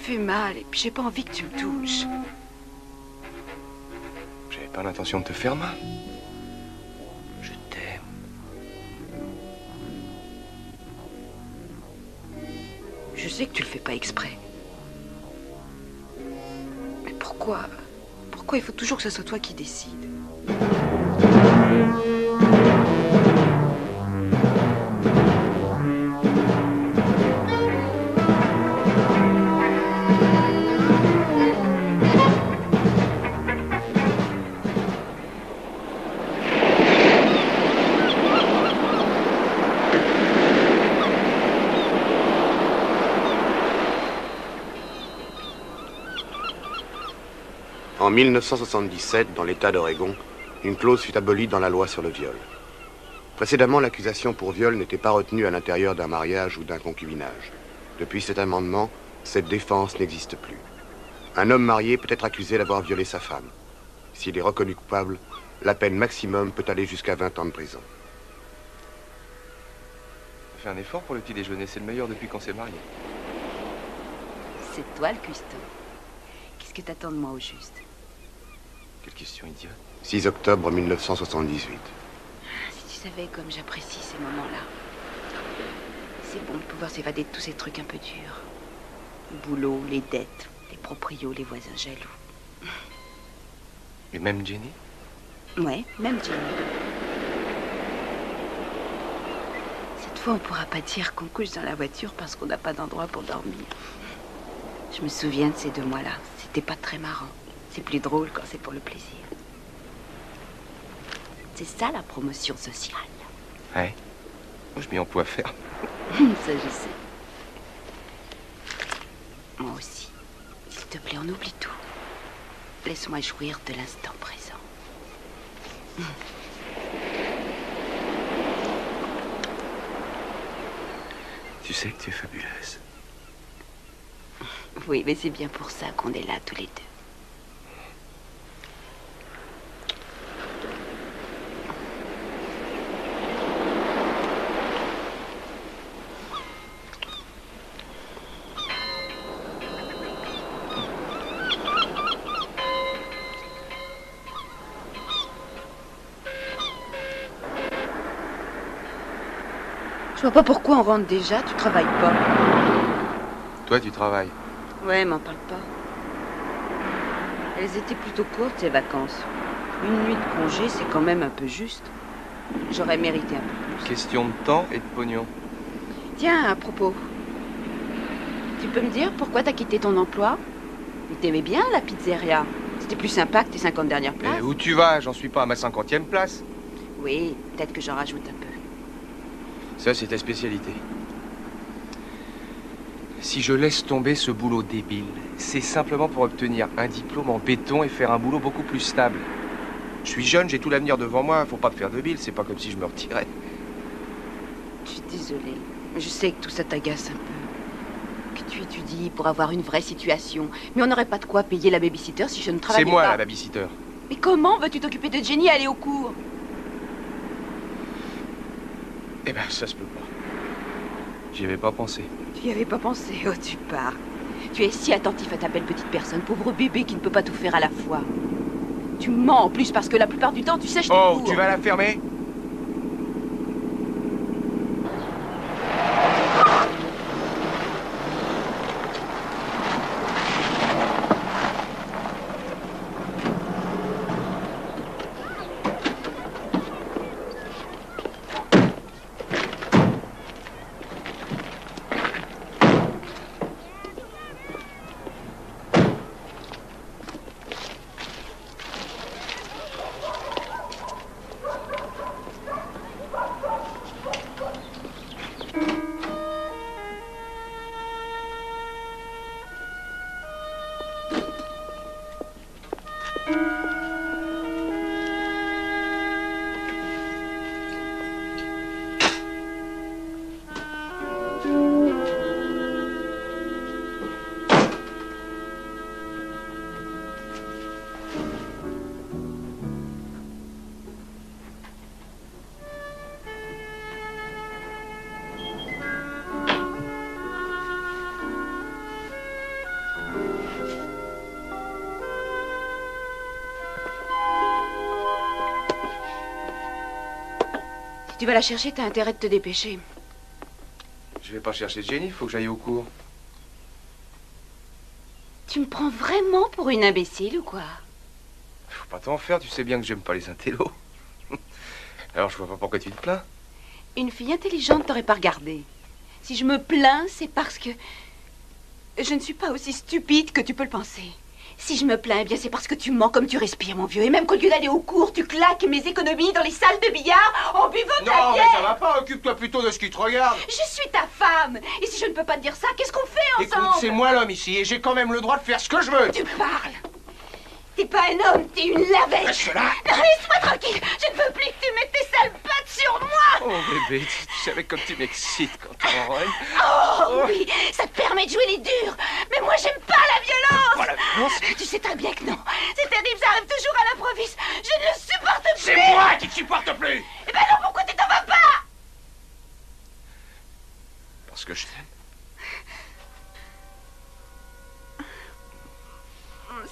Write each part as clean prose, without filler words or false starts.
fait mal et puis j'ai pas envie que tu me touches. J'avais pas l'intention de te faire mal. Je t'aime. Je sais que tu le fais pas exprès. Mais pourquoi il faut toujours que ce soit toi qui décides? En 1977, dans l'État d'Oregon, une clause fut abolie dans la loi sur le viol. Précédemment, l'accusation pour viol n'était pas retenue à l'intérieur d'un mariage ou d'un concubinage. Depuis cet amendement, cette défense n'existe plus. Un homme marié peut être accusé d'avoir violé sa femme. S'il est reconnu coupable, la peine maximum peut aller jusqu'à 20 ans de prison. Fais un effort pour le petit déjeuner, c'est le meilleur depuis qu'on s'est mariés. C'est toi le cuistot. Qu'est-ce que t'attends de moi au juste? Quelle question idiote. 6 octobre 1978. Si tu savais comme j'apprécie ces moments-là. C'est bon de pouvoir s'évader de tous ces trucs un peu durs. Le boulot, les dettes, les proprios, les voisins jaloux. Et même Jenny? Ouais, même Jenny. Cette fois, on pourra pas dire qu'on couche dans la voiture parce qu'on n'a pas d'endroit pour dormir. Je me souviens de ces 2 mois-là. C'était pas très marrant. C'est plus drôle quand c'est pour le plaisir. C'est ça la promotion sociale. Ouais. Moi, je m'y emploie à faire. Ça, je sais. Moi aussi. S'il te plaît, on oublie tout. Laisse-moi jouir de l'instant présent. Tu sais que tu es fabuleuse. Oui, mais c'est bien pour ça qu'on est là tous les deux. Je vois pas pourquoi on rentre déjà, tu travailles pas. Toi, tu travailles. Ouais, m'en parle pas. Elles étaient plutôt courtes, ces vacances. Une nuit de congé, c'est quand même un peu juste. J'aurais mérité un peu plus. Question de temps et de pognon. Tiens, à propos. Tu peux me dire pourquoi t'as quitté ton emploi? T'aimais bien la pizzeria. C'était plus sympa que tes 50 dernières places. Mais où tu vas? J'en suis pas à ma 50e place. Oui, peut-être que j'en rajoute un peu. Ça, c'est ta spécialité. Si je laisse tomber ce boulot débile, c'est simplement pour obtenir un diplôme en béton et faire un boulot beaucoup plus stable. Je suis jeune, j'ai tout l'avenir devant moi, faut pas me faire de bile, c'est pas comme si je me retirais. Je suis désolée. Je sais que tout ça t'agace un peu. Que tu étudies pour avoir une vraie situation. Mais on n'aurait pas de quoi payer la babysitter si je ne travaillais pas. C'est moi la babysitter. Mais comment veux-tu t'occuper de Jenny et aller au cours? Eh ben, ça se peut pas. J'y avais pas pensé. Tu y avais pas pensé, oh tu pars. Tu es si attentif à ta belle petite personne, pauvre bébé qui ne peut pas tout faire à la fois. Tu mens en plus parce que la plupart du temps tu sèches tes cours. Oh, tu vas la fermer? Si tu vas la chercher, t'as intérêt de te dépêcher. Je vais pas chercher Jenny, faut que j'aille au cours. Tu me prends vraiment pour une imbécile ou quoi? Faut pas t'en faire, tu sais bien que j'aime pas les intellos. Alors je vois pas pourquoi tu te plains. Une fille intelligente t'aurait pas regardé. Si je me plains, c'est parce que je ne suis pas aussi stupide que tu peux le penser. Si je me plains, eh bien c'est parce que tu mens comme tu respires, mon vieux. Et même qu'au lieu d'aller au cours, tu claques mes économies dans les salles de billard en buvant ta bière. Non, mais ça va pas, occupe-toi plutôt de ce qui te regarde. Je suis ta femme. Et si je ne peux pas te dire ça, qu'est-ce qu'on fait ensemble? Écoute, c'est moi l'homme ici et j'ai quand même le droit de faire ce que je veux. Tu parles. T'es pas un homme, t'es une lavette. Reste là. Non, laisse-moi tranquille. Je ne veux plus que tu mettes tes sales pattes sur moi. Oh bébé, tu savais comme tu m'excites quand tu m'enrôles. Oh oui, ça te permet de jouer les durs. Mais moi, j'aime pas la violence. Pas la violence? Tu sais très bien que non. C'est terrible, ça arrive toujours à l'improviste. Je ne le supporte plus. C'est moi qui te supporte plus. Eh ben non, pourquoi tu t'en vas pas? Parce que je t'aime.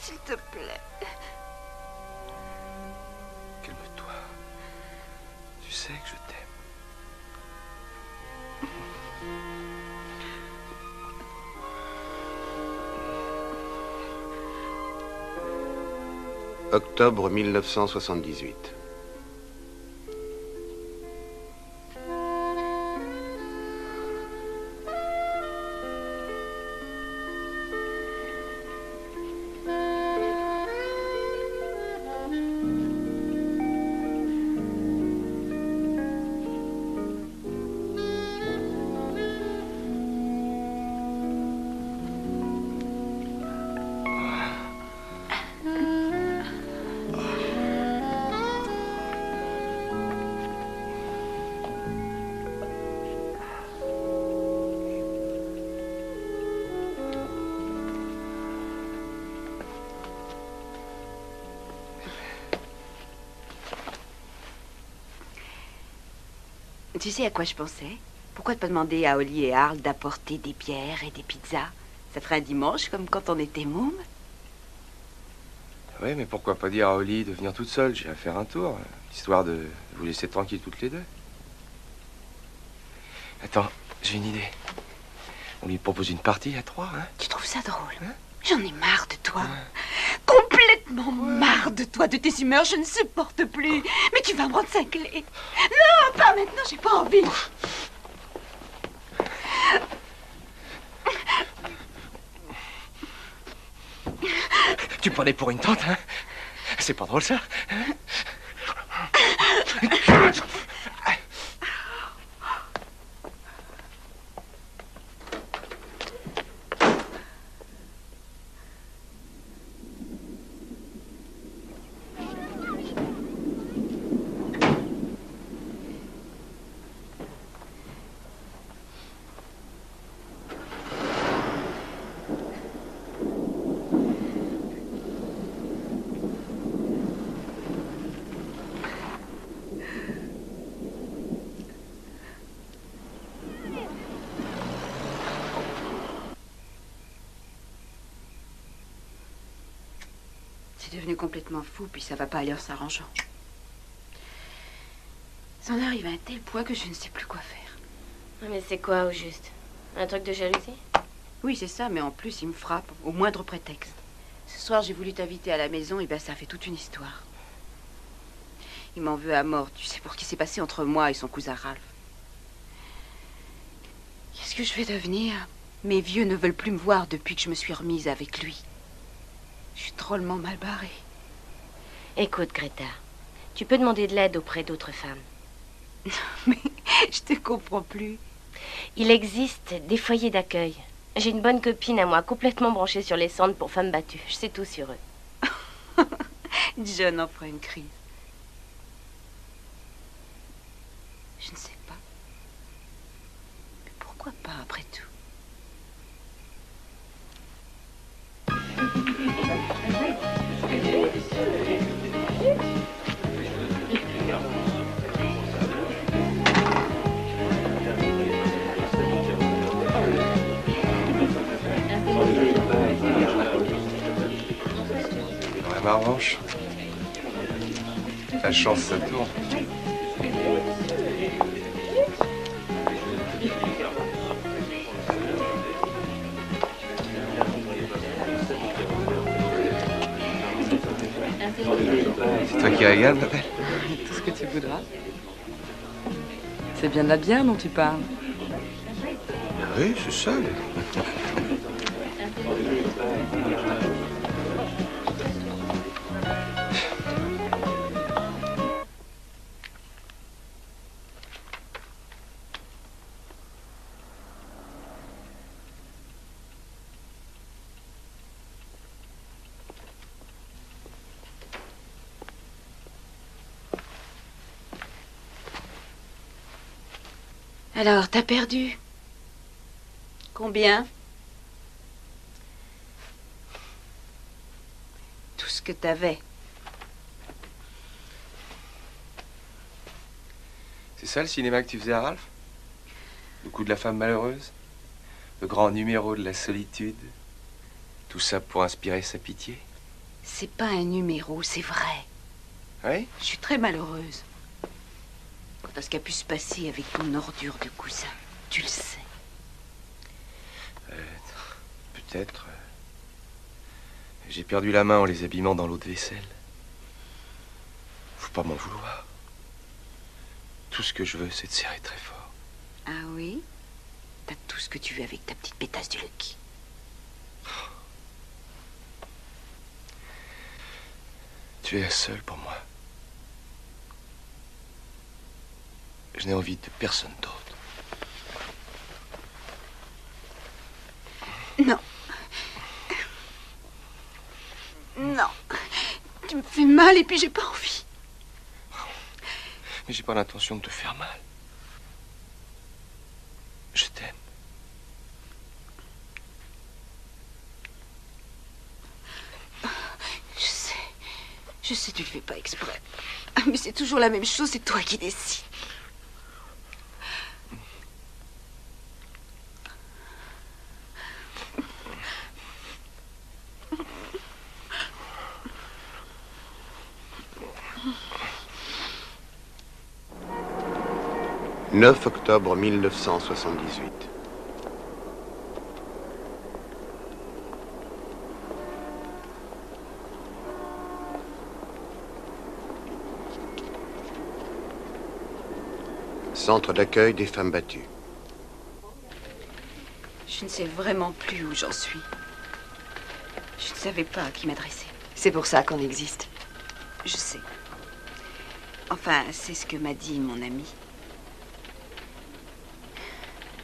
S'il te plaît. Calme-toi. Tu sais que je t'aime. Octobre 1978. Tu sais à quoi je pensais? Pourquoi ne pas demander à Oli et Harl d'apporter des bières et des pizzas? Ça ferait un dimanche comme quand on était mômes. Oui, mais pourquoi pas dire à Oli de venir toute seule? J'irai faire un tour, histoire de vous laisser tranquille toutes les deux. Attends, j'ai une idée. On lui propose une partie à 3, hein? Tu trouves ça drôle? Hein? J'en ai marre de toi. Complètement marre de toi, de tes humeurs, je ne supporte plus. Mais tu vas me rendre cinglée. Non, pas maintenant, j'ai pas envie. Tu me prenais pour une tante, hein? C'est pas drôle, ça? C'est devenu complètement fou, puis ça va pas aller en s'arrangeant. Ça en arrive à un tel point que je ne sais plus quoi faire. Mais c'est quoi au juste? Un truc de jalousie? Oui, c'est ça, mais en plus, il me frappe au moindre prétexte. Ce soir, j'ai voulu t'inviter à la maison, et ben ça fait toute une histoire. Il m'en veut à mort, tu sais, pour ce qui s'est passé entre moi et son cousin Ralph. Qu'est-ce que je vais devenir? Mes vieux ne veulent plus me voir depuis que je me suis remise avec lui. Je suis drôlement mal barrée. Écoute, Greta, tu peux demander de l'aide auprès d'autres femmes. Mais je te comprends plus. Il existe des foyers d'accueil. J'ai une bonne copine à moi, complètement branchée sur les centres pour femmes battues. Je sais tout sur eux. John en fera une crise. Je ne sais pas. Mais pourquoi pas, après tout? Ouais, ma revanche. La chance, ça tourne. C'est toi qui régales, ma belle? Tout ce que tu voudras. C'est bien de la bière dont tu parles. Oui, c'est ça. Alors, t'as perdu? Combien? Tout ce que t'avais. C'est ça le cinéma que tu faisais à Ralph? Le coup de la femme malheureuse? Le grand numéro de la solitude? Tout ça pour inspirer sa pitié? C'est pas un numéro, c'est vrai. Oui? Je suis très malheureuse. Quant à ce qui a pu se passer avec ton ordure de cousin, tu le sais. Peut-être. J'ai perdu la main en les abîmant dans l'eau de vaisselle. Faut pas m'en vouloir. Tout ce que je veux, c'est de serrer très fort. Ah oui? T'as tout ce que tu veux avec ta petite pétasse du Lucky. Tu es la seule pour moi. Je n'ai envie de personne d'autre. Non. Non. Tu me fais mal et puis j'ai pas envie. Mais j'ai pas l'intention de te faire mal. Je t'aime. Je sais, tu le fais pas exprès. Mais c'est toujours la même chose, c'est toi qui décides. « 9 octobre 1978. Centre d'accueil des femmes battues. Je ne sais vraiment plus où j'en suis. Je ne savais pas à qui m'adresser. C'est pour ça qu'on existe. Je sais. Enfin, c'est ce que m'a dit mon ami.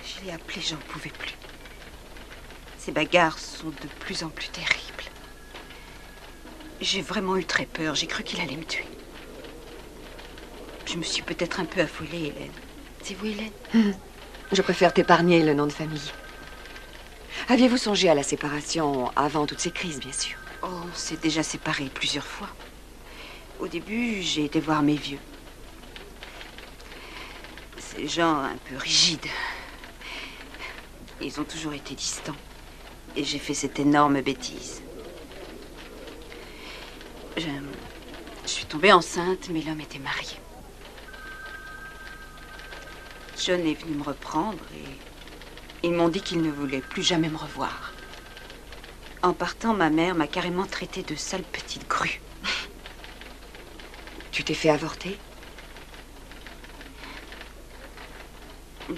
Je l'ai appelé, j'en pouvais plus. Ces bagarres sont de plus en plus terribles. J'ai vraiment eu très peur. J'ai cru qu'il allait me tuer. Je me suis peut-être un peu affolée, Hélène. C'est vous, Hélène? Je préfère t'épargner le nom de famille. Aviez-vous songé à la séparation avant toutes ces crises, bien sûr? Oh, on s'est déjà séparés plusieurs fois. Au début, j'ai été voir mes vieux. Ces gens un peu rigides. Ils ont toujours été distants. Et j'ai fait cette énorme bêtise. Je suis tombée enceinte, mais l'homme était marié. John est venu me reprendre et ils m'ont dit qu'ils ne voulaient plus jamais me revoir. En partant, ma mère m'a carrément traitée de sale petite grue. Tu t'es fait avorter?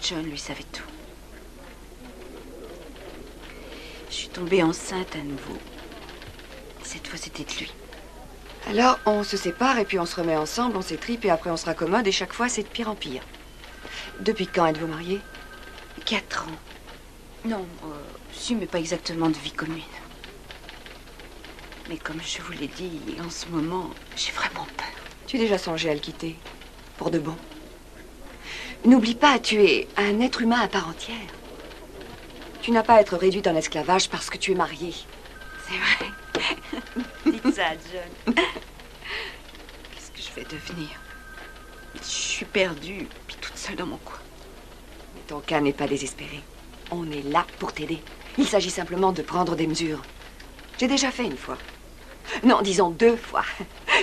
John, lui, savait tout. Je suis tombée enceinte à nouveau. Cette fois, c'était de lui. Alors, on se sépare et puis on se remet ensemble, on s'étripe et après on se raccommode et chaque fois, c'est de pire en pire. Depuis quand êtes-vous mariés? 4 ans. Non, si, mais pas exactement de vie commune. Mais comme je vous l'ai dit, en ce moment, j'ai vraiment peur. Tu as déjà songé à le quitter? Pour de bon? N'oublie pas, tu es un être humain à part entière. Tu n'as pas à être réduite en esclavage parce que tu es mariée. C'est vrai. Dites ça, John. Qu'est-ce que je vais devenir? Je suis perdue, puis toute seule dans mon coin. Mais ton cas n'est pas désespéré. On est là pour t'aider. Il s'agit simplement de prendre des mesures. J'ai déjà fait une fois. Non, disons 2 fois.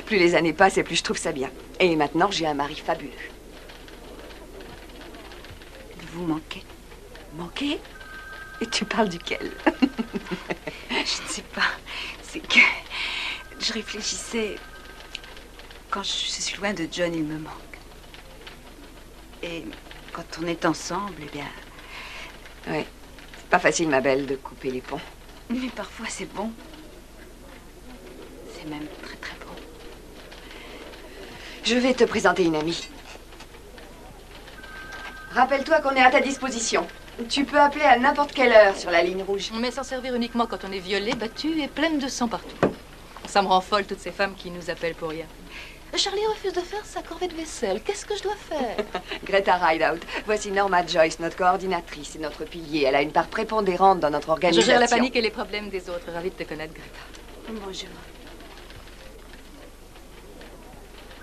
Plus les années passent et plus je trouve ça bien. Et maintenant, j'ai un mari fabuleux. Vous manquez? Manquer? Et tu parles duquel? Je ne sais pas. C'est que je réfléchissais. Quand je suis loin de John, il me manque. Et quand on est ensemble, eh bien... Oui, c'est pas facile, ma belle, de couper les ponts. Mais parfois, c'est bon. C'est même très, très bon. Je vais te présenter une amie. Rappelle-toi qu'on est à ta disposition. Tu peux appeler à n'importe quelle heure sur la ligne rouge. Mais s'en servir uniquement quand on est violé, battu et pleine de sang partout. Ça me rend folle, toutes ces femmes qui nous appellent pour rien. Charlie refuse de faire sa corvée de vaisselle. Qu'est-ce que je dois faire? Greta Rideout. Voici Norma Joyce, notre coordinatrice et notre pilier. Elle a une part prépondérante dans notre organisation. Je gère la panique et les problèmes des autres. Ravie de te connaître, Greta. Bonjour.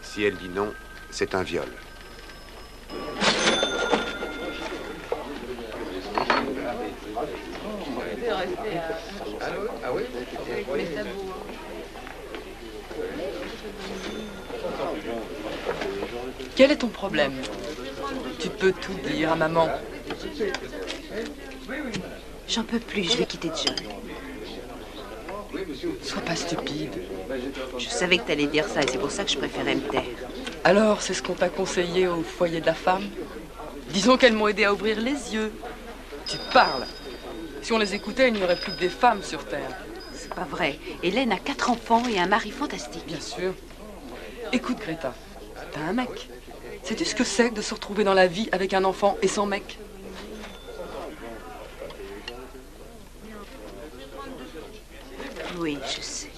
Si elle dit non, c'est un viol. Quel est ton problème? Tu peux tout dire à maman. J'en peux plus, je vais quitter John. Sois pas stupide. Je savais que t'allais dire ça et c'est pour ça que je préférais me taire. Alors, c'est ce qu'on t'a conseillé au foyer de la femme? Disons qu'elles m'ont aidé à ouvrir les yeux. Tu parles. Si on les écoutait, il n'y aurait plus que des femmes sur Terre. C'est pas vrai. Hélène a 4 enfants et un mari fantastique. Bien sûr. Écoute, Greta, t'as un mec. Sais-tu ce que c'est que de se retrouver dans la vie avec un enfant et sans mec? Oui, je sais.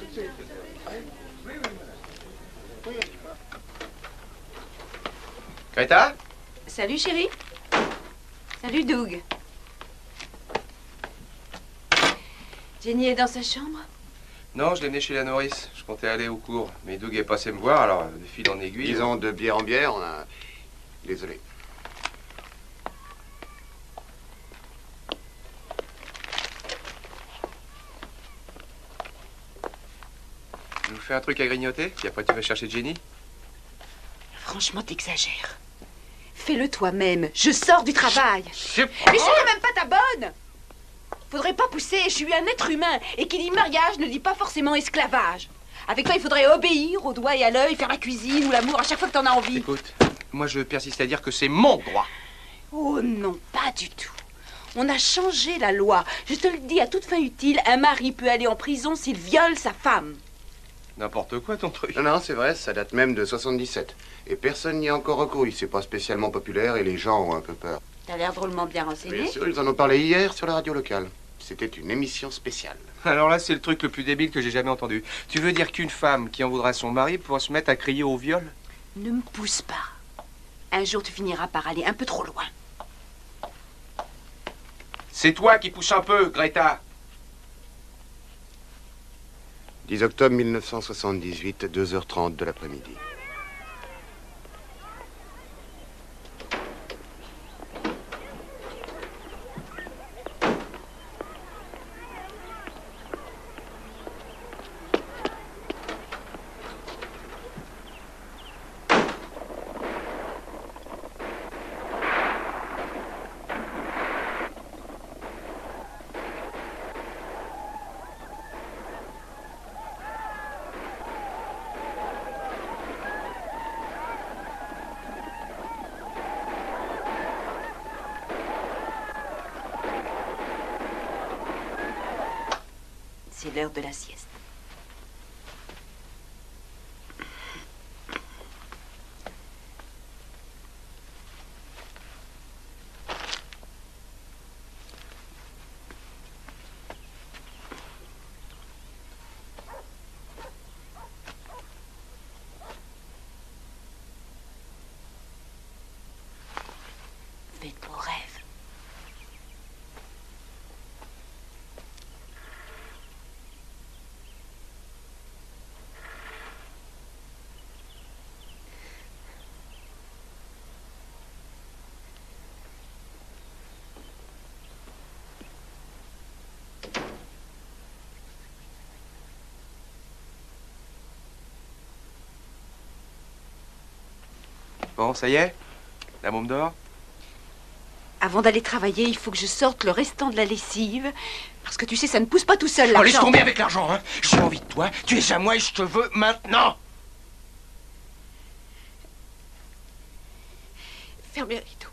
Greta? Salut, chérie. Salut, Doug. Jenny est dans sa chambre? Non, je l'ai mené chez la nourrice. Je comptais aller au cours. Mais Doug est passé me voir, alors de fil en aiguille... Disons, de bière en bière, on a... Désolé. Je vous fais un truc à grignoter, puis après tu vas chercher Jenny? Franchement, t'exagères. Fais-le toi-même. Je sors du travail. Mais je suis quand même pas ta bonne. Faudrait pas pousser, je suis un être humain. Et qui dit mariage ne dit pas forcément esclavage. Avec toi, il faudrait obéir au doigt et à l'œil, faire la cuisine ou l'amour à chaque fois que t'en as envie. Écoute, moi je persiste à dire que c'est mon droit. Oh non, pas du tout. On a changé la loi. Je te le dis à toute fin utile, un mari peut aller en prison s'il viole sa femme. N'importe quoi ton truc. Non, non, c'est vrai, ça date même de 77. Et personne n'y a encore recouru. C'est pas spécialement populaire et les gens ont un peu peur. T'as l'air drôlement bien renseigné. Bien sûr, ils en ont parlé hier sur la radio locale. C'était une émission spéciale. Alors là, c'est le truc le plus débile que j'ai jamais entendu. Tu veux dire qu'une femme qui en voudra à son mari pourra se mettre à crier au viol? Ne me pousse pas. Un jour, tu finiras par aller un peu trop loin. C'est toi qui pousse un peu, Greta. 10 octobre 1978, 2h30 de l'après-midi. C'est l'heure de la sieste. Fais de beaux rêves. Bon, ça y est? La môme dort? Avant d'aller travailler, il faut que je sorte le restant de la lessive. Parce que tu sais, ça ne pousse pas tout seul, Oh, l'argent. laisse tomber avec l'argent, hein. J'ai envie de toi, tu es à moi et je te veux maintenant. Fermez les rideaux.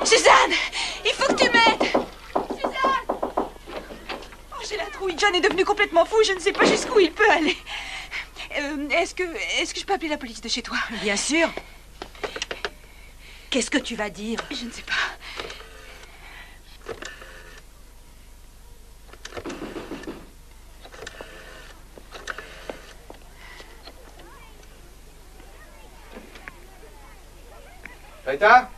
Suzanne, il faut que tu m'aides. Suzanne. Oh, j'ai la trouille. John est devenu complètement fou. Je ne sais pas jusqu'où il peut aller. Est-ce que je peux appeler la police de chez toi? Bien sûr. Qu'est-ce que tu vas dire? Je ne sais pas. Greta?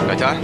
Greta?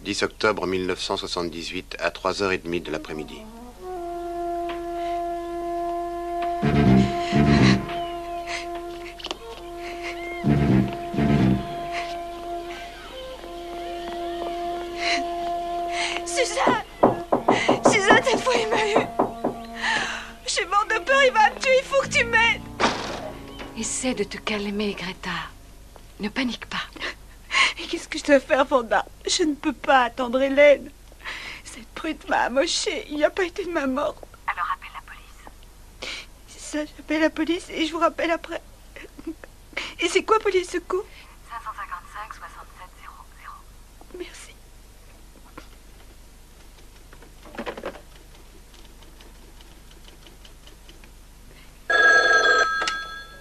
« 10 octobre 1978 à 3h30 de l'après-midi. Suzanne! Suzanne, cette fois, il m'a eu. Je suis morte de peur, il va me tuer, il faut que tu m'aides. Essaie de te calmer, Greta. Ne panique pas. Et qu'est-ce que je dois faire, Vanda? Je ne peux pas attendre Hélène. Cette brute m'a amochée. Il n'y a pas été de ma mort. Alors appelle la police. C'est ça, j'appelle la police et je vous rappelle après. Et c'est quoi, police secours? 555 67 00. Merci.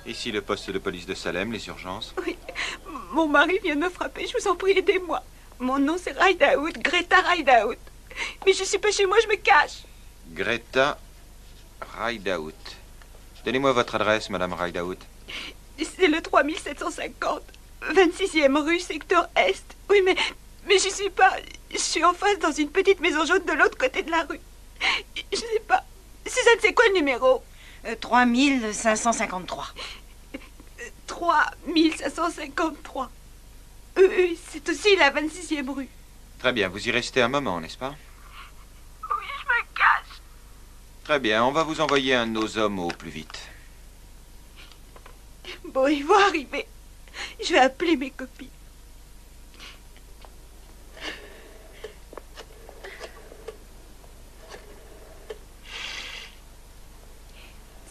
Ici le poste de police de Salem, les urgences. Oui, mon mari vient de me frapper, je vous en prie, aidez-moi. Mon nom c'est Rideout, Greta Rideout. Mais je suis pas chez moi, je me cache. Greta Rideout. Donnez-moi votre adresse, Madame Rideout. C'est le 3750, 26e rue, secteur Est. Oui, mais j'y suis pas. Je suis en face dans une petite maison jaune de l'autre côté de la rue. Je sais pas. Suzanne, c'est quoi le numéro? 3553. 3553. C'est aussi la 26e rue. Très bien, vous y restez un moment, n'est-ce pas? Oui, je me cache. Très bien, on va vous envoyer un de nos hommes au plus vite. Bon, ils vont arriver. Je vais appeler mes copines.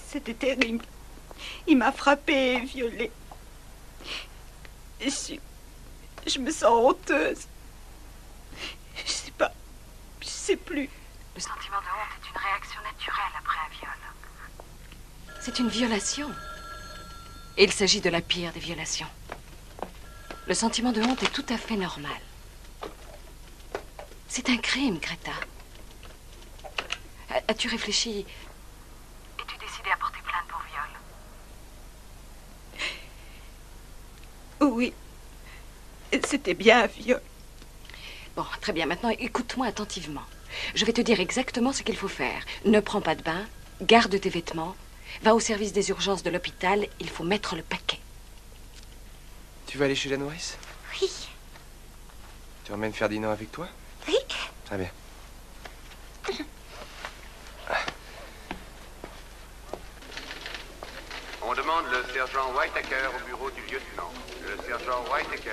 C'était terrible. Il m'a frappée et violée. Je me sens honteuse. Je sais pas. Je sais plus. Le sentiment de honte est une réaction naturelle après un viol. C'est une violation. Et il s'agit de la pire des violations. Le sentiment de honte est tout à fait normal. C'est un crime, Greta. As-tu réfléchi? Es-tu décidée à porter plainte pour viol? Oui. C'était bien un viol. Bon, très bien. Maintenant, écoute-moi attentivement. Je vais te dire exactement ce qu'il faut faire. Ne prends pas de bain, garde tes vêtements, va au service des urgences de l'hôpital, il faut mettre le paquet. Tu vas aller chez la nourrice? Oui. Tu emmènes Ferdinand avec toi? Oui. Très bien. On demande le sergent Whitaker au bureau du lieutenant. Le sergent Whitaker.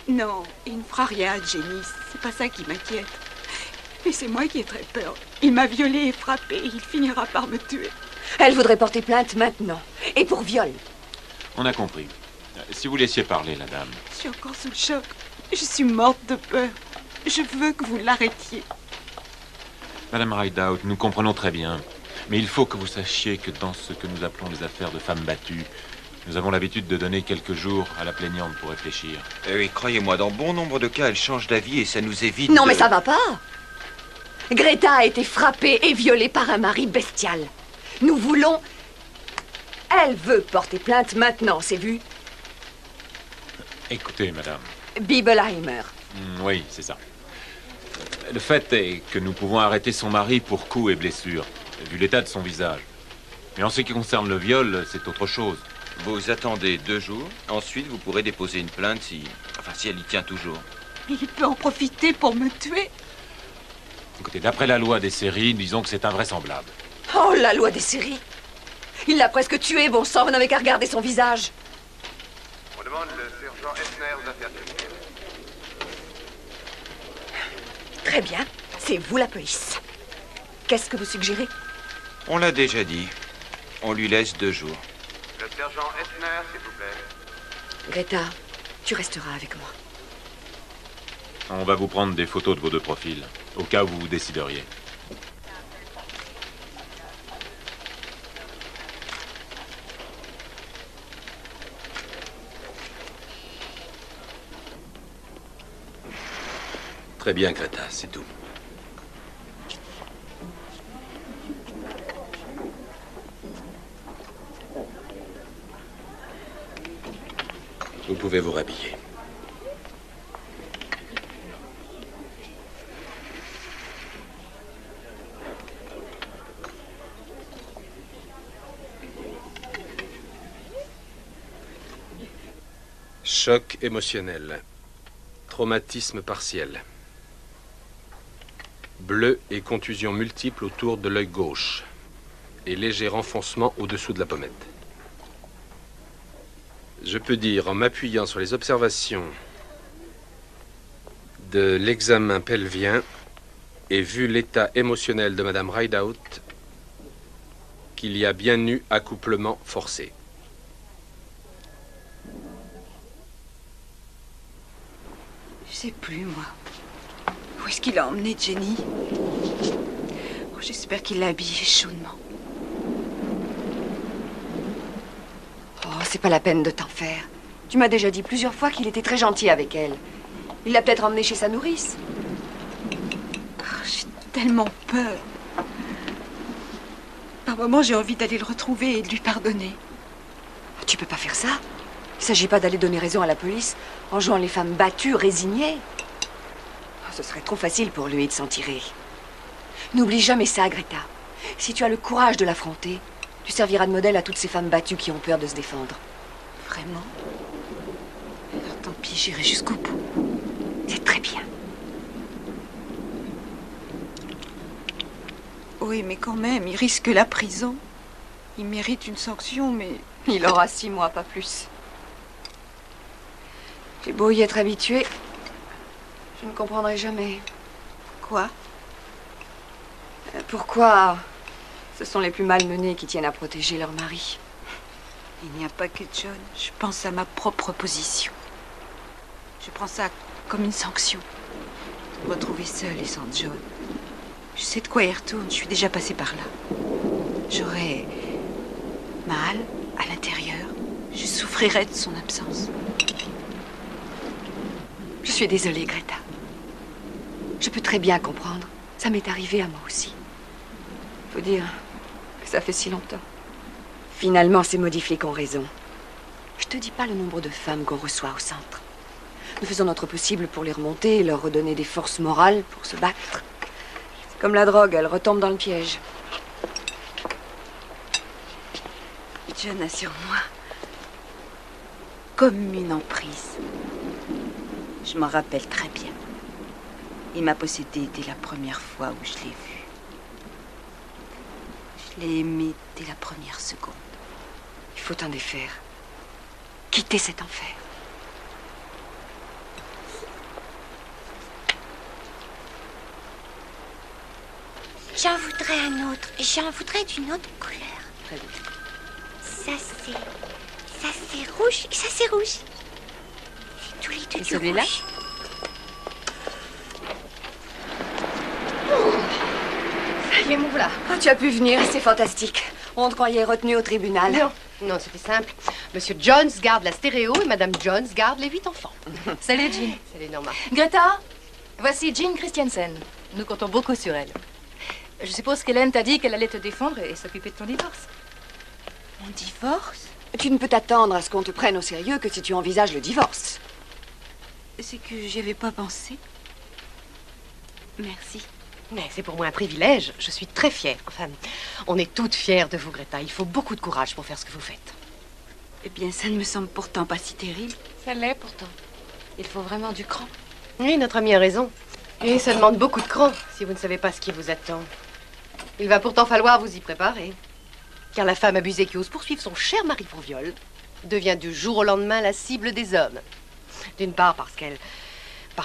Non, il ne fera rien à Jenny. C'est pas ça qui m'inquiète. Mais c'est moi qui ai très peur. Il m'a violée et frappée. Il finira par me tuer. Elle voudrait porter plainte maintenant. Et pour viol. On a compris. Si vous laissiez parler, la dame. Je suis encore sous le choc. Je suis morte de peur. Je veux que vous l'arrêtiez. Madame Rideout, nous comprenons très bien. Mais il faut que vous sachiez que dans ce que nous appelons les affaires de femmes battues, nous avons l'habitude de donner quelques jours à la plaignante pour réfléchir. Oui, croyez-moi, dans bon nombre de cas, elle change d'avis et ça nous évite Non, mais ça va pas. Greta a été frappée et violée par un mari bestial. Nous voulons... Elle veut porter plainte maintenant, c'est vu? Écoutez, madame. Bibelheimer. Oui, c'est ça. Le fait est que nous pouvons arrêter son mari pour coups et blessures, vu l'état de son visage. Mais en ce qui concerne le viol, c'est autre chose. Vous attendez 2 jours, ensuite vous pourrez déposer une plainte si elle y tient toujours. Il peut en profiter pour me tuer. Écoutez, d'après la loi des séries, disons que c'est invraisemblable. Oh, la loi des séries. Il l'a presque tué, bon sang, vous n'avez qu'à regarder son visage. On demande le sergent Essner aux affaires criminelles. Très bien, c'est vous la police. Qu'est-ce que vous suggérez? On l'a déjà dit. On lui laisse 2 jours. Le sergent Essner, s'il vous plaît. Greta, tu resteras avec moi. On va vous prendre des photos de vos 2 profils, au cas où vous vous décideriez. Très bien, Greta, c'est tout. Vous pouvez vous rhabiller. Choc émotionnel. Traumatisme partiel. Bleu et contusion multiple autour de l'œil gauche. Et léger renfoncement au-dessous de la pommette. Je peux dire, en m'appuyant sur les observations de l'examen pelvien et vu l'état émotionnel de Madame Rideout, qu'il y a bien eu accouplement forcé. Je sais plus, moi. Où est-ce qu'il a emmené Jenny? Oh, j'espère qu'il l'a habillée chaudement. Oh, c'est pas la peine de t'en faire. Tu m'as déjà dit plusieurs fois qu'il était très gentil avec elle. Il l'a peut-être emmenée chez sa nourrice. Oh, j'ai tellement peur. Par moments, j'ai envie d'aller le retrouver et de lui pardonner. Tu peux pas faire ça. Il s'agit pas d'aller donner raison à la police en jouant les femmes battues, résignées. Ce serait trop facile pour lui de s'en tirer. N'oublie jamais ça, Greta. Si tu as le courage de l'affronter, tu serviras de modèle à toutes ces femmes battues qui ont peur de se défendre. Vraiment? Alors tant pis, j'irai jusqu'au bout. C'est très bien. Oui, mais quand même, il risque la prison. Il mérite une sanction, mais... Il aura 6 mois, pas plus. J'ai beau y être habituée, je ne comprendrai jamais. Quoi? Pourquoi ce sont les plus malmenés qui tiennent à protéger leur mari? Il n'y a pas que John. Je pense à ma propre position. Je prends ça comme une sanction. Me retrouver seule et sans John. Je sais de quoi il retourne. Je suis déjà passée par là. J'aurais mal à l'intérieur. Je souffrirais de son absence. Je suis désolée, Greta. Je peux très bien comprendre. Ça m'est arrivé à moi aussi. Faut dire que ça fait si longtemps. Finalement, ces modifiés qui ont raison. Je te dis pas le nombre de femmes qu'on reçoit au centre. Nous faisons notre possible pour les remonter et leur redonner des forces morales pour se battre. C'est comme la drogue, elle retombe dans le piège. John a sur moi comme une emprise. Je m'en rappelle très bien. Il m'a possédée dès la première fois où je l'ai vu. Je l'ai aimé dès la première seconde. Il faut t'en défaire. Quitter cet enfer. J'en voudrais un autre. J'en voudrais d'une autre couleur. Très bien. Ça c'est rouge et ça c'est rouge. C'est tous les deux Et du celui-là? rouge. Ça y est, mon voilà. Ah, tu as pu venir, c'est fantastique. On te croyait retenu au tribunal. Non, c'était simple. Monsieur Jones garde la stéréo et Madame Jones garde les 8 enfants. Salut, Jean. Salut, Norma. Greta, voici Jean Christiansen. Nous comptons beaucoup sur elle. Je suppose qu'Hélène t'a dit qu'elle allait te défendre et s'occuper de ton divorce. Mon divorce? Tu ne peux t'attendre à ce qu'on te prenne au sérieux que si tu envisages le divorce. C'est que j'y avais pas pensé. Merci. Mais c'est pour moi un privilège. Je suis très fière. Enfin, on est toutes fières de vous, Greta. Il faut beaucoup de courage pour faire ce que vous faites. Eh bien, ça ne me semble pourtant pas si terrible. Ça l'est pourtant. Il faut vraiment du cran. Oui, notre ami a raison. Et ça demande beaucoup de cran si vous ne savez pas ce qui vous attend. Il va pourtant falloir vous y préparer. Car la femme abusée qui ose poursuivre son cher mari pour viol devient du jour au lendemain la cible des hommes. D'une part parce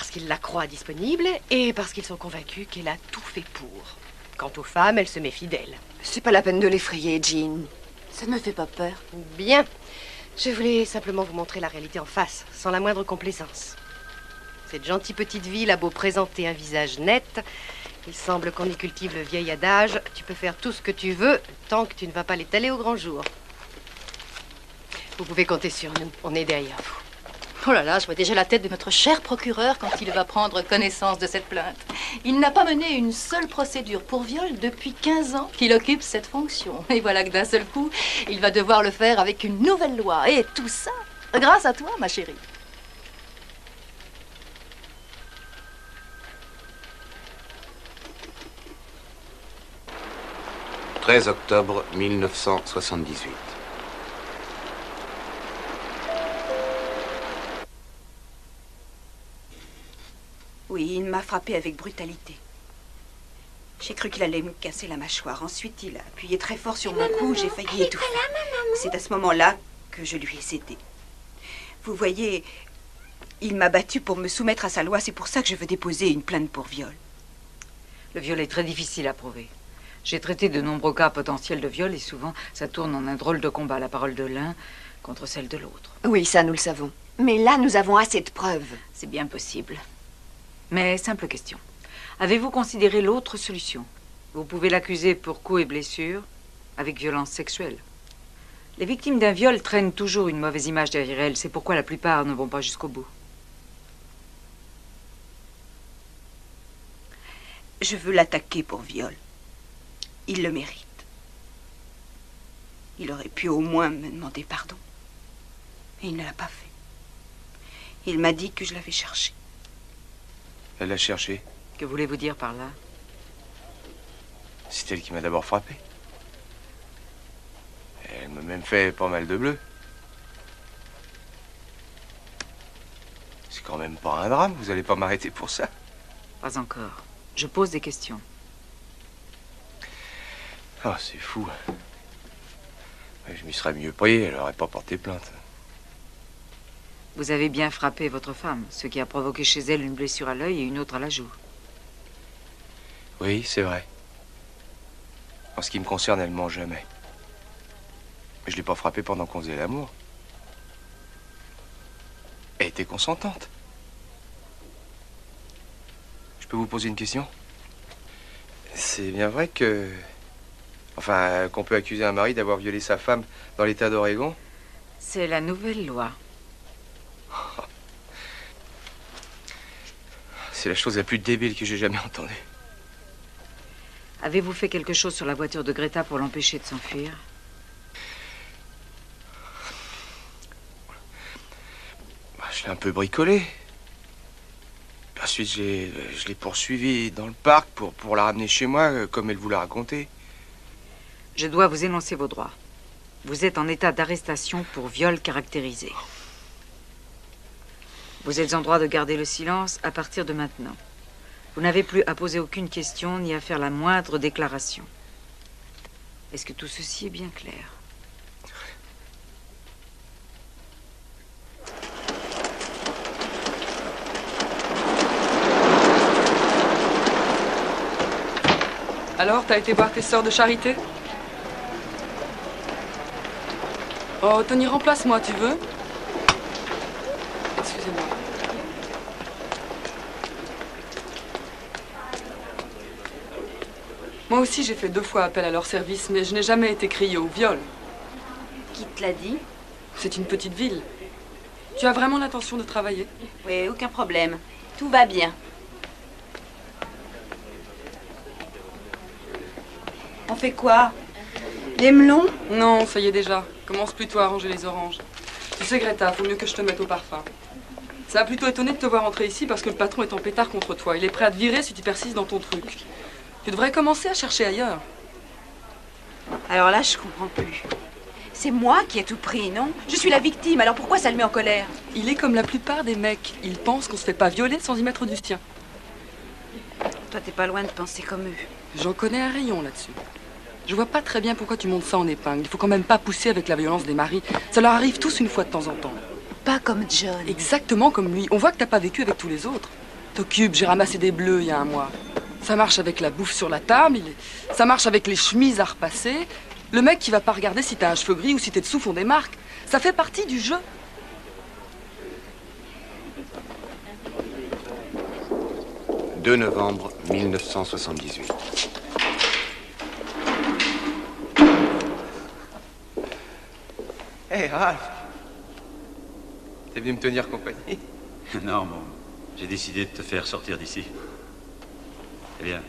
qu'ils la croient disponible et parce qu'ils sont convaincus qu'elle a tout fait pour. Quant aux femmes, elles se méfient d'elle. C'est pas la peine de l'effrayer, Jean. Ça ne me fait pas peur. Bien. Je voulais simplement vous montrer la réalité en face, sans la moindre complaisance. Cette gentille petite ville a beau présenter un visage net, il semble qu'on y cultive le vieil adage « Tu peux faire tout ce que tu veux, tant que tu ne vas pas l'étaler au grand jour ». Vous pouvez compter sur nous, on est derrière vous. Oh là là, je vois déjà la tête de notre cher procureur quand il va prendre connaissance de cette plainte. Il n'a pas mené une seule procédure pour viol depuis 15 ans qu'il occupe cette fonction. Et voilà que d'un seul coup, il va devoir le faire avec une nouvelle loi. Et tout ça, grâce à toi, ma chérie. 13 octobre 1978. Oui, il m'a frappé avec brutalité. J'ai cru qu'il allait me casser la mâchoire. Ensuite, il a appuyé très fort sur mon cou. J'ai failli étouffer. C'est à ce moment-là que je lui ai cédé. Vous voyez, il m'a battue pour me soumettre à sa loi. C'est pour ça que je veux déposer une plainte pour viol. Le viol est très difficile à prouver. J'ai traité de nombreux cas potentiels de viol et souvent, ça tourne en un drôle de combat, la parole de l'un contre celle de l'autre. Oui, ça, nous le savons. Mais là, nous avons assez de preuves. C'est bien possible. Mais simple question. Avez-vous considéré l'autre solution? Vous pouvez l'accuser pour coups et blessures avec violence sexuelle. Les victimes d'un viol traînent toujours une mauvaise image derrière elles. C'est pourquoi la plupart ne vont pas jusqu'au bout. Je veux l'attaquer pour viol. Il le mérite. Il aurait pu au moins me demander pardon. Et il ne l'a pas fait. Il m'a dit que je l'avais cherché. Elle l'a cherché. Que voulez-vous dire par là? C'est elle qui m'a d'abord frappé. Elle m'a même fait pas mal de bleu. C'est quand même pas un drame, vous allez pas m'arrêter pour ça. Pas encore. Je pose des questions. Oh, c'est fou. Je m'y serais mieux pris, elle aurait pas porté plainte. Vous avez bien frappé votre femme, ce qui a provoqué chez elle une blessure à l'œil et une autre à la joue. Oui, c'est vrai. En ce qui me concerne, elle ment jamais. Mais je l'ai pas frappée pendant qu'on faisait l'amour. Elle était consentante. Je peux vous poser une question? C'est bien vrai que... Enfin, qu'on peut accuser un mari d'avoir violé sa femme dans l'État d'Oregon? C'est la nouvelle loi. C'est la chose la plus débile que j'ai jamais entendue. Avez-vous fait quelque chose sur la voiture de Greta pour l'empêcher de s'enfuir? Je l'ai un peu bricolé. Ensuite, je l'ai poursuivie dans le parc pour la ramener chez moi, comme elle vous l'a raconté. Je dois vous énoncer vos droits. Vous êtes en état d'arrestation pour viol caractérisé. Vous êtes en droit de garder le silence à partir de maintenant. Vous n'avez plus à poser aucune question ni à faire la moindre déclaration. Est-ce que tout ceci est bien clair? Alors, t'as été voir tes sœurs de charité? Oh, Tony, remplace-moi, tu veux? Excusez-moi. Moi aussi, j'ai fait 2 fois appel à leur service, mais je n'ai jamais été criée au viol. Qui te l'a dit? C'est une petite ville. Tu as vraiment l'intention de travailler? Oui, aucun problème. Tout va bien. On fait quoi? Les melons? Non, ça y est déjà. Commence plutôt à ranger les oranges. Tu sais, Greta, faut mieux que je te mette au parfum. Ça a plutôt étonné de te voir entrer ici parce que le patron est en pétard contre toi. Il est prêt à te virer si tu persistes dans ton truc. Tu devrais commencer à chercher ailleurs. Alors là, je comprends plus. C'est moi qui ai tout pris, non? Je suis la victime, alors pourquoi ça le met en colère? Il est comme la plupart des mecs. Il pense qu'on se fait pas violer sans y mettre du sien. Toi, t'es pas loin de penser comme eux. J'en connais un rayon là-dessus. Je vois pas très bien pourquoi tu montes ça en épingle. Il faut quand même pas pousser avec la violence des maris. Ça leur arrive tous une fois de temps en temps. Pas comme John. Exactement comme lui. On voit que t'as pas vécu avec tous les autres. T'occupes, j'ai ramassé des bleus il y a un mois. Ça marche avec la bouffe sur la table, ça marche avec les chemises à repasser. Le mec qui va pas regarder si t'as un cheveu gris ou si tes dessous font des marques. Ça fait partie du jeu. « 2 novembre 1978. Hé, Ralph! T'es venu me tenir compagnie? Non, bon, j'ai décidé de te faire sortir d'ici. Eh bien.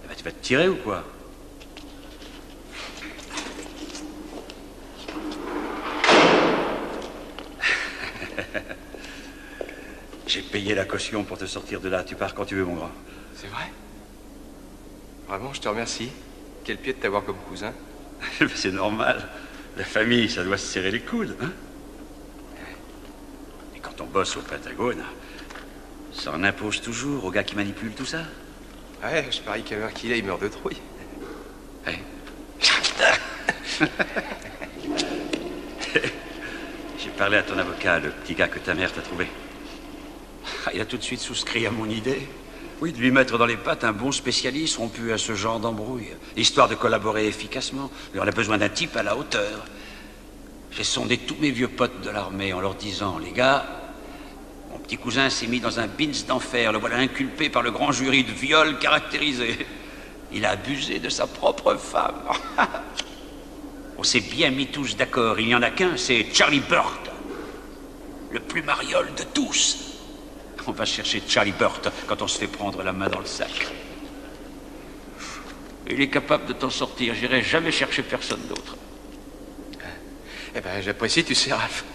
Eh ben, tu vas te tirer ou quoi? J'ai payé la caution pour te sortir de là. Tu pars quand tu veux, mon grand. C'est vrai? Vraiment, je te remercie. Quel pied de t'avoir comme cousin. C'est normal. La famille, ça doit se serrer les coudes, hein? Et quand on bosse au Pentagone, ça en impose toujours aux gars qui manipulent tout ça. Ouais, je parie qu'à l'heure qu'il est, il meurt de trouille. Ouais. J'ai parlé à ton avocat, le petit gars que ta mère t'a trouvé. Il a tout de suite souscrit à mon idée. Oui, de lui mettre dans les pattes un bon spécialiste rompu à ce genre d'embrouille, histoire de collaborer efficacement. Mais on a besoin d'un type à la hauteur. J'ai sondé tous mes vieux potes de l'armée en leur disant, les gars, mon petit cousin s'est mis dans un bins d'enfer, le voilà inculpé par le grand jury de viol caractérisé. Il a abusé de sa propre femme. On s'est bien mis tous d'accord, il n'y en a qu'un, c'est Charlie Burt, le plus mariole de tous. On va chercher Charlie Burt quand on se fait prendre la main dans le sac. Il est capable de t'en sortir. J'irai jamais chercher personne d'autre. Eh ben, j'apprécie, tu sais, Ralph.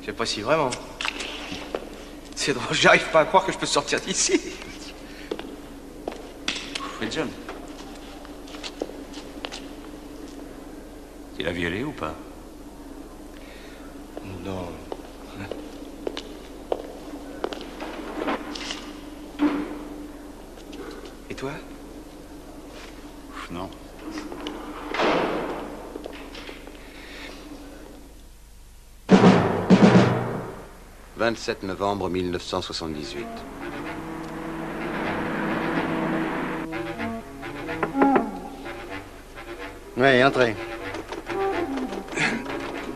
J'apprécie vraiment. C'est drôle, j'arrive pas à croire que je peux sortir d'ici. Mais John, tu l'as violée ou pas? Non. Et toi? Non. « 27 novembre 1978. Oui, entrez.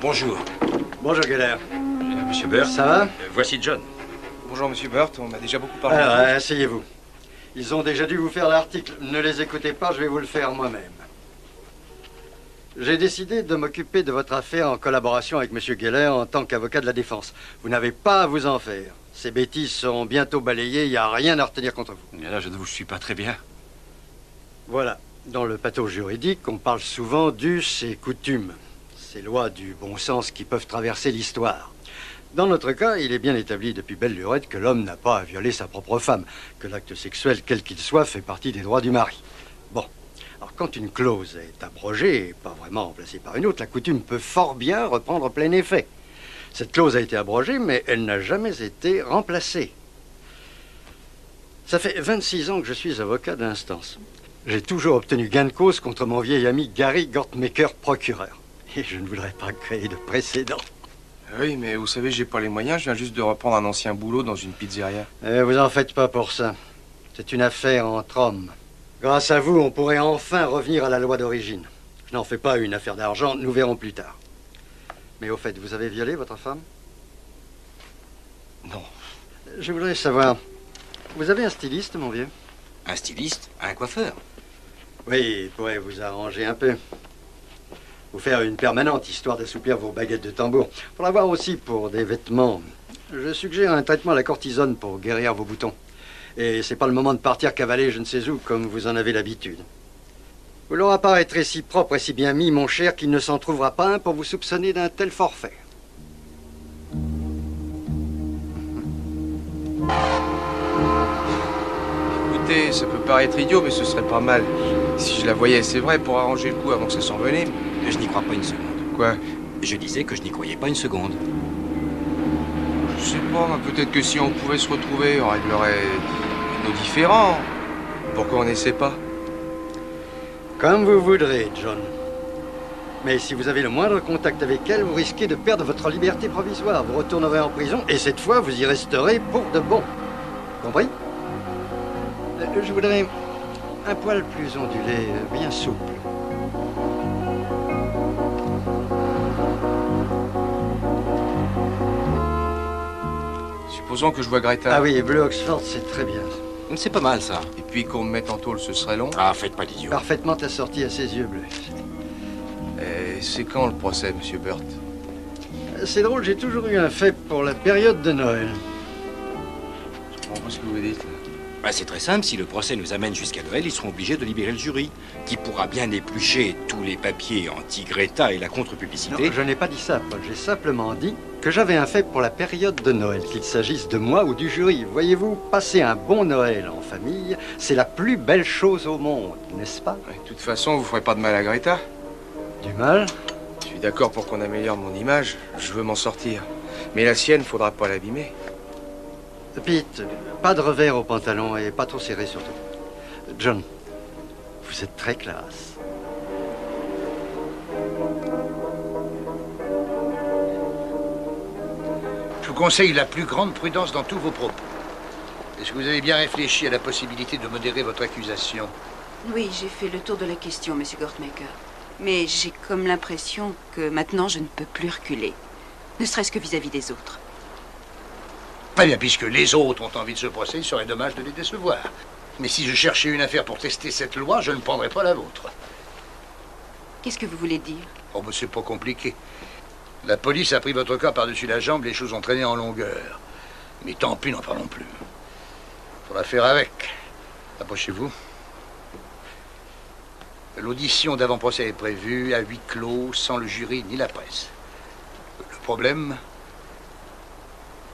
Bonjour. Bonjour, Geller. Monsieur Burt. Ça va? Voici John. Bonjour, monsieur Burt, on m'a déjà beaucoup parlé. Alors, asseyez-vous. Ils ont déjà dû vous faire l'article. Ne les écoutez pas, je vais vous le faire moi-même. J'ai décidé de m'occuper de votre affaire en collaboration avec monsieur Geller en tant qu'avocat de la défense. Vous n'avez pas à vous en faire. Ces bêtises seront bientôt balayées, il n'y a rien à retenir contre vous. Mais là, je ne vous suis pas très bien. Voilà. Dans le patois juridique, on parle souvent d'us et coutumes. Ces lois du bon sens qui peuvent traverser l'histoire. Dans notre cas, il est bien établi depuis belle lurette que l'homme n'a pas à violer sa propre femme, que l'acte sexuel, quel qu'il soit, fait partie des droits du mari. Bon, alors quand une clause est abrogée et pas vraiment remplacée par une autre, la coutume peut fort bien reprendre plein effet. Cette clause a été abrogée, mais elle n'a jamais été remplacée. Ça fait 26 ans que je suis avocat d'instance. J'ai toujours obtenu gain de cause contre mon vieil ami Gary Gortmaker, procureur. Et je ne voudrais pas créer de précédent. Oui, mais vous savez, j'ai pas les moyens. Je viens juste de reprendre un ancien boulot dans une pizzeria. Vous en faites pas pour ça. C'est une affaire entre hommes. Grâce à vous, on pourrait enfin revenir à la loi d'origine. Je n'en fais pas une affaire d'argent, nous verrons plus tard. Mais au fait, vous avez violé votre femme? Non. Je voudrais savoir, vous avez un styliste, mon vieux? Un styliste? Un coiffeur? Oui, il pourrait vous arranger un peu. Vous faire une permanente, histoire d'assouplir vos baguettes de tambour. Pour l'avoir aussi pour des vêtements. Je suggère un traitement à la cortisone pour guérir vos boutons. Et c'est pas le moment de partir cavaler je ne sais où, comme vous en avez l'habitude. Vous leur apparaîtrez si propre et si bien mis, mon cher, qu'il ne s'en trouvera pas un pour vous soupçonner d'un tel forfait. Écoutez, ça peut paraître idiot, mais ce serait pas mal. Si je la voyais, c'est vrai, pour arranger le coup avant que ça s'envenime. Je n'y crois pas une seconde. Quoi? Je disais que je n'y croyais pas une seconde. Je sais pas, peut-être que si on pouvait se retrouver, on réglerait nos différends. Pourquoi on n'essaie pas? Comme vous voudrez, John. Mais si vous avez le moindre contact avec elle, vous risquez de perdre votre liberté provisoire. Vous retournerez en prison et cette fois, vous y resterez pour de bon. Compris? Je voudrais un poil plus ondulé, bien souple. Supposons que je vois Greta. Ah oui, Bleu Oxford, c'est très bien. C'est pas mal, ça. Et puis qu'on me mette en tôle, ce serait long. Ah, faites pas d'idiot. Parfaitement assorti à ses yeux bleus. Et c'est quand le procès, monsieur Burt? C'est drôle, j'ai toujours eu un fait pour la période de Noël. Je comprends pas ce que vous dites, là. Bah, c'est très simple, si le procès nous amène jusqu'à Noël, ils seront obligés de libérer le jury, qui pourra bien éplucher tous les papiers anti-Greta et la contre-publicité. Non, je n'ai pas dit ça, Paul. J'ai simplement dit que j'avais un fait pour la période de Noël, qu'il s'agisse de moi ou du jury. Voyez-vous, passer un bon Noël en famille, c'est la plus belle chose au monde, n'est-ce pas? De toute façon, vous ferez pas de mal à Greta. Du mal? Je suis d'accord pour qu'on améliore mon image. Je veux m'en sortir. Mais la sienne, faudra pas l'abîmer. Pete, pas de revers au pantalon et pas trop serré surtout. John, vous êtes très classe. Je vous conseille la plus grande prudence dans tous vos propos. Est-ce que vous avez bien réfléchi à la possibilité de modérer votre accusation? Oui, j'ai fait le tour de la question, monsieur Gortmaker. Mais j'ai comme l'impression que maintenant, je ne peux plus reculer. Ne serait-ce que vis-à-vis des autres. Très bien, puisque les autres ont envie de ce procès, il serait dommage de les décevoir. Mais si je cherchais une affaire pour tester cette loi, je ne prendrais pas la vôtre. Qu'est-ce que vous voulez dire? Oh, mais c'est pas compliqué. La police a pris votre cas par-dessus la jambe, les choses ont traîné en longueur. Mais tant pis, n'en parlons plus. Faudra faire avec. Approchez-vous. L'audition d'avant-procès est prévue à huis clos, sans le jury ni la presse. Le problème,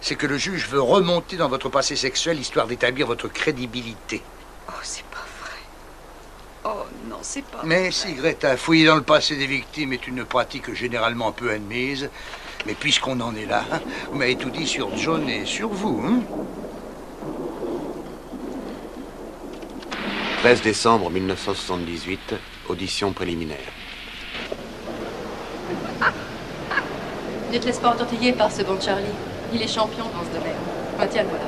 c'est que le juge veut remonter dans votre passé sexuel histoire d'établir votre crédibilité. Oh, c'est pas vrai. Oh, non, c'est pas vrai. Mais si, Greta, fouiller dans le passé des victimes est une pratique généralement peu admise. Mais puisqu'on en est là, vous m'avez tout dit sur John et sur vous, hein? 13 décembre 1978, audition préliminaire. Ne te laisse pas entortiller par ce bon Charlie. Il est champion dans ce domaine. Tiens, voilà.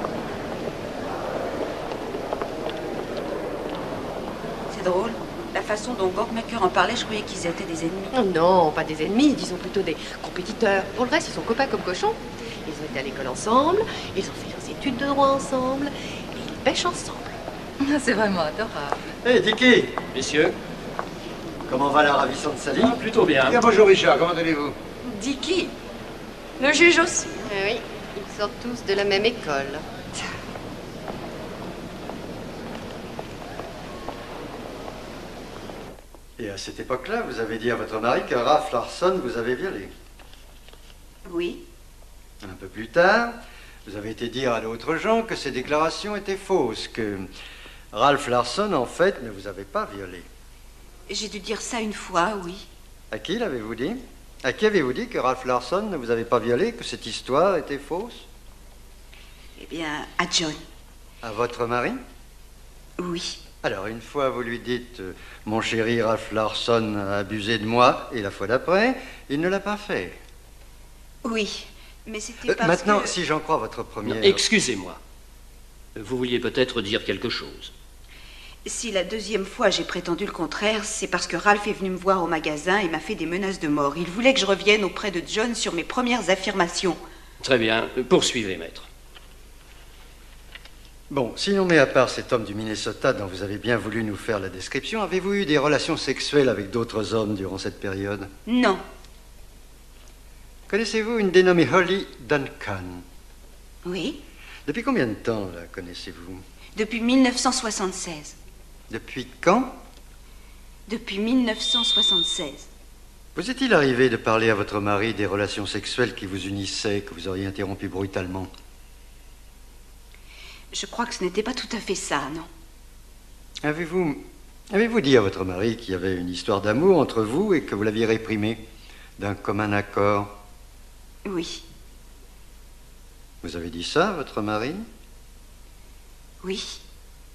C'est drôle. La façon dont Gorgmaker en parlait, je croyais qu'ils étaient des ennemis. Oh non, pas des ennemis, disons plutôt des compétiteurs. Pour le reste, ils sont copains comme cochons. Ils ont été à l'école ensemble, ils ont fait leurs études de droit ensemble, et ils pêchent ensemble. C'est vraiment adorable. Hé, Dicky! Messieurs. Comment va la ravissante Sally? Plutôt bien. Bien, bonjour Richard, comment allez-vous? Dicky, le juge aussi. Oui, ils sortent tous de la même école. Et à cette époque-là, vous avez dit à votre mari que Ralph Larson vous avait violé. Oui. Un peu plus tard, vous avez été dire à d'autres gens que ces déclarations étaient fausses, que Ralph Larson, en fait, ne vous avait pas violé. J'ai dû dire ça une fois, oui. À qui l'avez-vous dit? À qui avez-vous dit que Ralph Larson ne vous avait pas violé, que cette histoire était fausse? Eh bien, à John. À votre mari? Oui. Alors, une fois, vous lui dites « Mon chéri Ralph Larson a abusé de moi », et la fois d'après, il ne l'a pas fait. Oui, mais c'était parce maintenant, que... si j'en crois votre première... Excusez-moi. Vous vouliez peut-être dire quelque chose. Si la deuxième fois j'ai prétendu le contraire, c'est parce que Ralph est venu me voir au magasin et m'a fait des menaces de mort. Il voulait que je revienne auprès de John sur mes premières affirmations. Très bien. Poursuivez, maître. Bon, sinon, mais à part cet homme du Minnesota dont vous avez bien voulu nous faire la description, avez-vous eu des relations sexuelles avec d'autres hommes durant cette période? Non. Connaissez-vous une dénommée Holly Duncan? Oui. Depuis combien de temps la connaissez-vous? Depuis 1976. Depuis quand? Depuis 1976. Vous est-il arrivé de parler à votre mari des relations sexuelles qui vous unissaient, que vous auriez interrompues brutalement? Je crois que ce n'était pas tout à fait ça, non. Avez-vous dit à votre mari qu'il y avait une histoire d'amour entre vous et que vous l'aviez réprimée d'un commun accord? Oui. Vous avez dit ça à votre mari? Oui.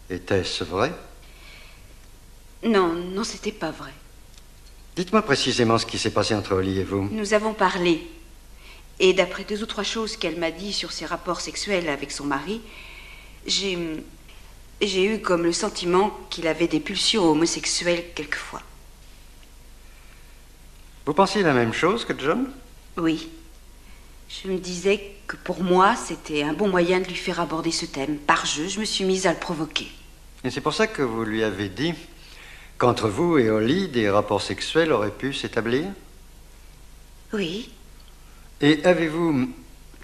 Était-ce vrai? Non, non, c'était pas vrai. Dites-moi précisément ce qui s'est passé entre Holly et vous. Nous avons parlé. Et d'après 2 ou 3 choses qu'elle m'a dit sur ses rapports sexuels avec son mari, j'ai eu comme le sentiment qu'il avait des pulsions homosexuelles quelquefois. Vous pensiez la même chose que John? Oui. Je me disais que pour moi, c'était un bon moyen de lui faire aborder ce thème. Par jeu, je me suis mise à le provoquer. Et c'est pour ça que vous lui avez dit qu'entre vous et Holly, des rapports sexuels auraient pu s'établir? Oui. Et avez-vous...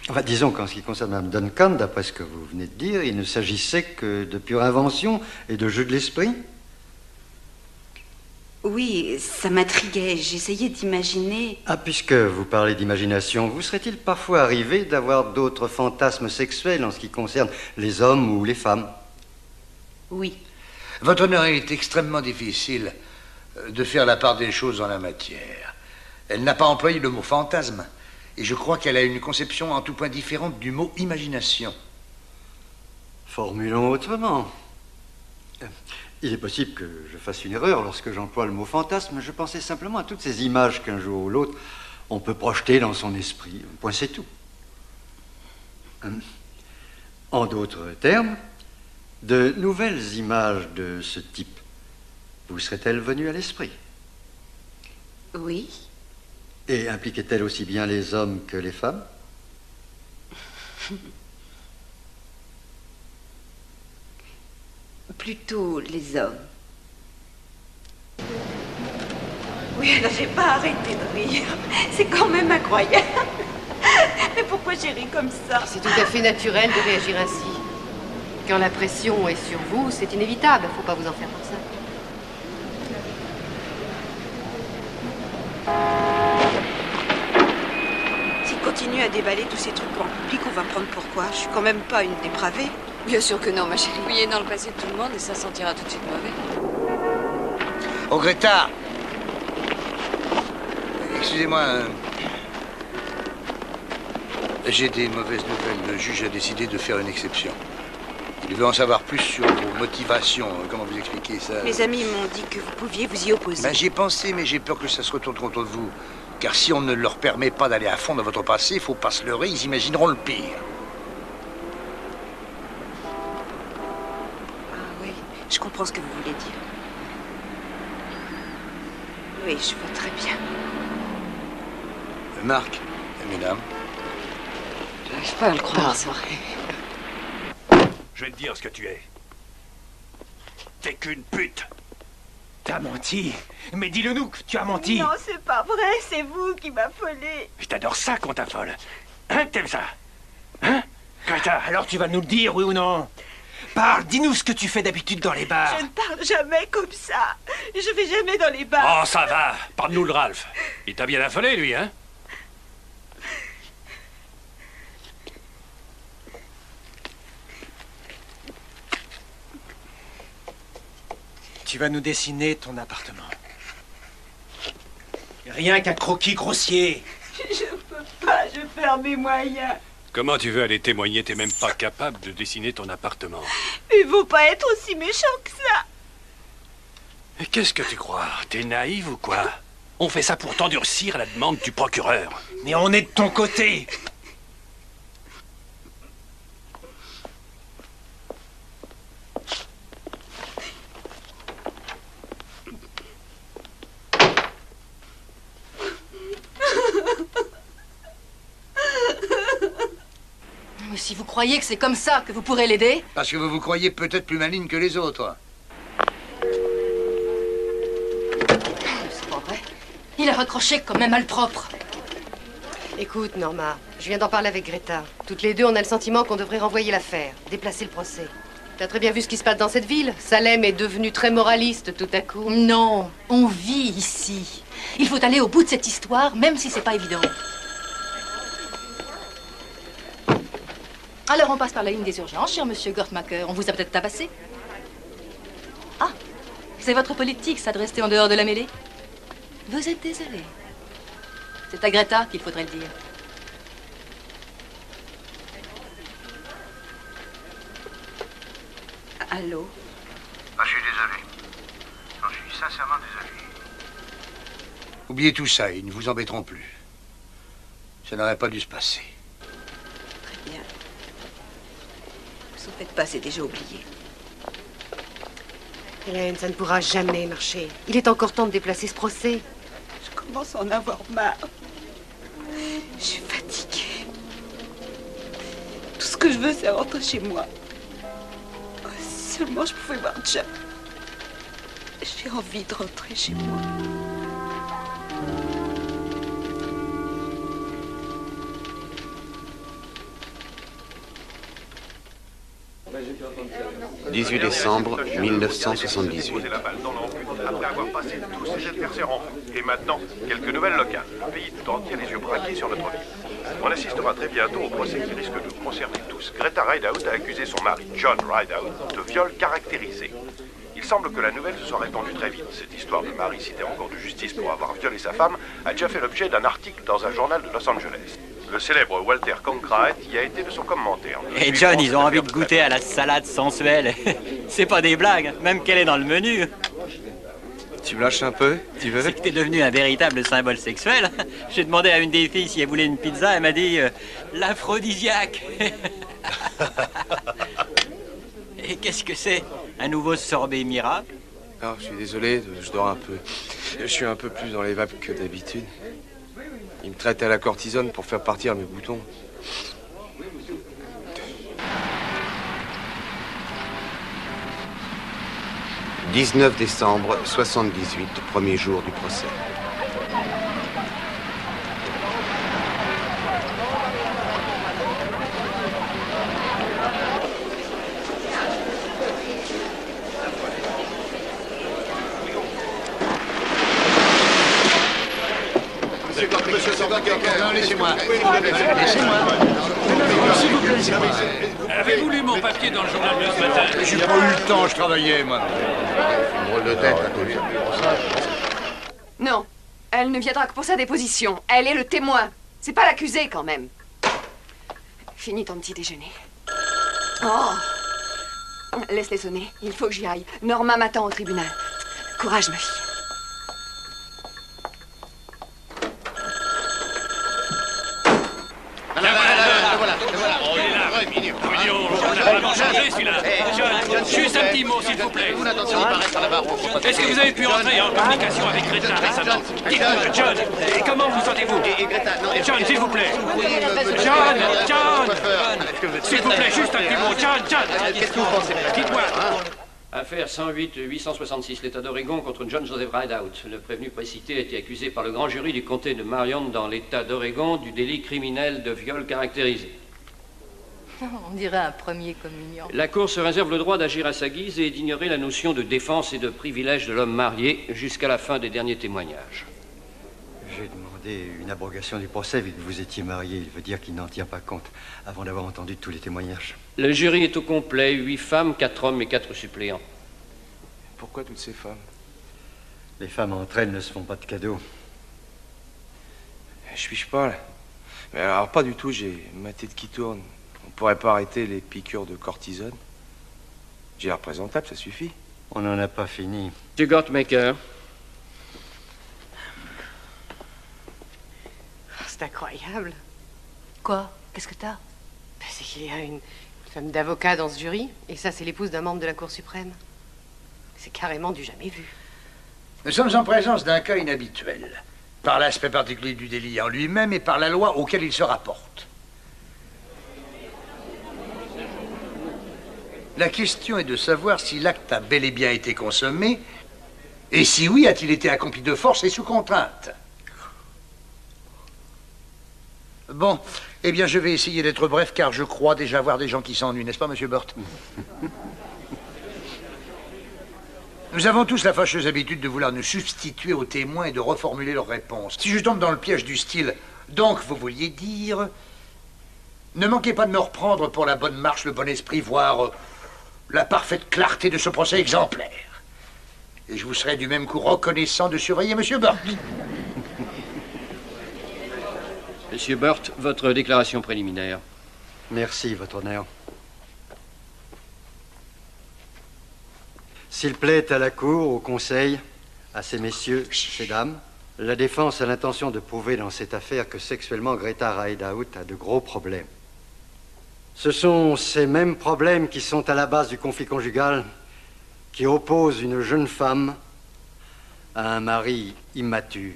Enfin, disons qu'en ce qui concerne Mme Duncan, d'après ce que vous venez de dire, il ne s'agissait que de pure invention et de jeu de l'esprit? Oui, ça m'intriguait. J'essayais d'imaginer... Ah, puisque vous parlez d'imagination, vous serait-il parfois arrivé d'avoir d'autres fantasmes sexuels en ce qui concerne les hommes ou les femmes? Oui. Votre honneur, il est extrêmement difficile de faire la part des choses en la matière. Elle n'a pas employé le mot fantasme. Et je crois qu'elle a une conception en tout point différente du mot imagination. Formulons autrement. Il est possible que je fasse une erreur lorsque j'emploie le mot fantasme. Je pensais simplement à toutes ces images qu'un jour ou l'autre, on peut projeter dans son esprit. Point, c'est tout. En d'autres termes, de nouvelles images de ce type vous seraient-elles venues à l'esprit? Oui. Et impliquait-elle aussi bien les hommes que les femmes? Plutôt les hommes. Oui, alors j'ai pas arrêté de rire. C'est quand même incroyable. Mais pourquoi j'ai ri comme ça? C'est tout à fait naturel de réagir ainsi. Quand la pression est sur vous, c'est inévitable. Faut pas vous en faire pour ça. continue à déballer tous ces trucs en public, on va prendre pourquoi? Je suis quand même pas une dépravée. Bien sûr que non, ma chérie. Fouillez dans le passé de tout le monde et ça sentira tout de suite mauvais. Oh, Greta! Excusez-moi. J'ai des mauvaises nouvelles. Le juge a décidé de faire une exception. Il veut en savoir plus sur vos motivations. Comment vous expliquer ça? Mes amis m'ont dit que vous pouviez vous y opposer. Ben, j'y ai pensé, mais j'ai peur que ça se retourne contre vous. Car si on ne leur permet pas d'aller à fond dans votre passé, il faut pas se leurrer, ils imagineront le pire. Ah oui, je comprends ce que vous voulez dire. Oui, je vois très bien. Marc, mesdames. J'arrive pas à le croire, ça. Je vais te dire ce que tu es. T'es qu'une pute. T'as menti. Mais dis-le nous que tu as menti. Non, c'est pas vrai, c'est vous qui m'affolez. Je t'adore ça qu'on t'affole. Hein, t'aimes ça? Hein? Greta, alors tu vas nous le dire, oui ou non? Parle, dis-nous ce que tu fais d'habitude dans les bars. Je ne parle jamais comme ça. Je vais jamais dans les bars. Oh, ça va. Parle-nous le Ralph. Il t'a bien affolé, lui, hein? Tu vas nous dessiner ton appartement. Rien qu'un croquis grossier. Je peux pas, je perds mes moyens. Comment tu veux aller témoigner? T'es même pas capable de dessiner ton appartement. Il faut pas être aussi méchant que ça. Mais qu'est-ce que tu crois? T'es naïve ou quoi? On fait ça pour t'endurcir à la demande du procureur. Mais on est de ton côté. Mais si vous croyez que c'est comme ça que vous pourrez l'aider... Parce que vous vous croyez peut-être plus maligne que les autres. C'est pas vrai. Il a raccroché comme un malpropre. Écoute, Norma, je viens d'en parler avec Greta. Toutes les deux, on a le sentiment qu'on devrait renvoyer l'affaire, déplacer le procès. T'as très bien vu ce qui se passe dans cette ville. Salem est devenu très moraliste tout à coup. Non, on vit ici. Il faut aller au bout de cette histoire, même si c'est pas évident. Alors on passe par la ligne des urgences, cher monsieur Gortmacher. On vous a peut-être tabassé. Ah, c'est votre politique, ça, de rester en dehors de la mêlée. Vous êtes désolé. C'est à Greta qu'il faudrait le dire. Allô? Ah, je suis désolé. J'en suis sincèrement désolé. Oubliez tout ça, ils ne vous embêteront plus. Ça n'aurait pas dû se passer. Très bien. Vous en faites pas, c'est déjà oublié. Hélène, ça ne pourra jamais marcher. Il est encore temps de déplacer ce procès. Je commence à en avoir marre. Je suis fatiguée. Tout ce que je veux, c'est rentrer chez moi. Oh, si seulement je pouvais voir John. J'ai envie de rentrer chez moi. « 18 décembre 1978. » Après avoir passé tous ces adversaires en vue. Et maintenant, quelques nouvelles locales. Le pays tout entier a les yeux braqués sur notre ville. On assistera très bientôt au procès qui risque de nous concerner tous. Greta Rideout a accusé son mari, John Rideout, de viol caractérisé. Il semble que la nouvelle se soit répandue très vite. Cette histoire de mari cité en cour de justice pour avoir violé sa femme a déjà fait l'objet d'un article dans un journal de Los Angeles. Le célèbre Walter Cronkite y a été de son commentaire. Et John, ils ont envie de goûter à la salade sensuelle. C'est pas des blagues, même qu'elle est dans le menu. Tu me lâches un peu, tu veux? C'est que t'es devenu un véritable symbole sexuel. J'ai demandé à une des filles si elle voulait une pizza, elle m'a dit l'aphrodisiaque. Et qu'est-ce que c'est? Un nouveau sorbet miracle? Alors, je suis désolé, je dors un peu. Je suis un peu plus dans les vapes que d'habitude. Il me traite à la cortisone pour faire partir mes boutons. « 19 décembre 78, premier jour du procès. » laissez-moi. Laissez-moi. S'il vous plaît. Avez-vous lu mon papier dans le journal de ce matin? J'ai pas eu le temps, je travaillais, moi. Une drôle de tête, la police. Non, elle ne viendra que pour sa déposition. Elle est le témoin. C'est pas l'accusé, quand même. Finis ton petit déjeuner. Oh! Laisse-les sonner. Il faut que j'y aille. Norma m'attend au tribunal. Courage, ma fille. On a vraiment changé celui-là. John, juste un petit mot, s'il vous plaît. Est-ce que vous avez pu entrer en communication avec Greta récemment? Dites-moi, John, et comment vous sentez-vous? John, s'il vous plaît. John, s'il vous plaît, juste un petit mot. John. Qu'est-ce que vous pensez? Dites-moi. Affaire 108-866, l'État d'Oregon contre John Joseph Rideout. Le prévenu précité a été accusé par le grand jury du comté de Marion dans l'État d'Oregon du délit criminel de viol caractérisé. On dirait un premier communion. La Cour se réserve le droit d'agir à sa guise et d'ignorer la notion de défense et de privilège de l'homme marié jusqu'à la fin des derniers témoignages. J'ai demandé une abrogation du procès vu que vous étiez marié. Il veut dire qu'il n'en tient pas compte avant d'avoir entendu tous les témoignages. Le jury est au complet, 8 femmes, 4 hommes et 4 suppléants. Pourquoi toutes ces femmes? Les femmes entre elles ne se font pas de cadeaux. Je suis pas là. Mais alors pas du tout, j'ai ma tête qui tourne. On pourrait pas arrêter les piqûres de cortisone? J'ai l'air présentable, ça suffit. On n'en a pas fini. Tu Gottmaker. C'est incroyable. Quoi? Qu'est-ce que t'as? C'est qu'il y a une femme d'avocat dans ce jury, et ça, c'est l'épouse d'un membre de la Cour suprême. C'est carrément du jamais vu. Nous sommes en présence d'un cas inhabituel, par l'aspect particulier du délit en lui-même et par la loi auquel il se rapporte. La question est de savoir si l'acte a bel et bien été consommé, et si oui, a-t-il été accompli de force et sous contrainte. Bon, eh bien, je vais essayer d'être bref, car je crois déjà voir des gens qui s'ennuient, n'est-ce pas, monsieur Burt? Nous avons tous la fâcheuse habitude de vouloir nous substituer aux témoins et de reformuler leurs réponses. Si je tombe dans le piège du style « donc vous vouliez dire », ne manquez pas de me reprendre pour la bonne marche, le bon esprit, voire la parfaite clarté de ce procès exemplaire. Et je vous serai du même coup reconnaissant de surveiller monsieur Burt. Monsieur Burt, votre déclaration préliminaire. Merci, votre honneur. S'il plaît à la Cour, au Conseil, à ces messieurs, ces dames, la défense a l'intention de prouver dans cette affaire que sexuellement Greta Rideout a de gros problèmes. Ce sont ces mêmes problèmes qui sont à la base du conflit conjugal qui opposent une jeune femme à un mari immature.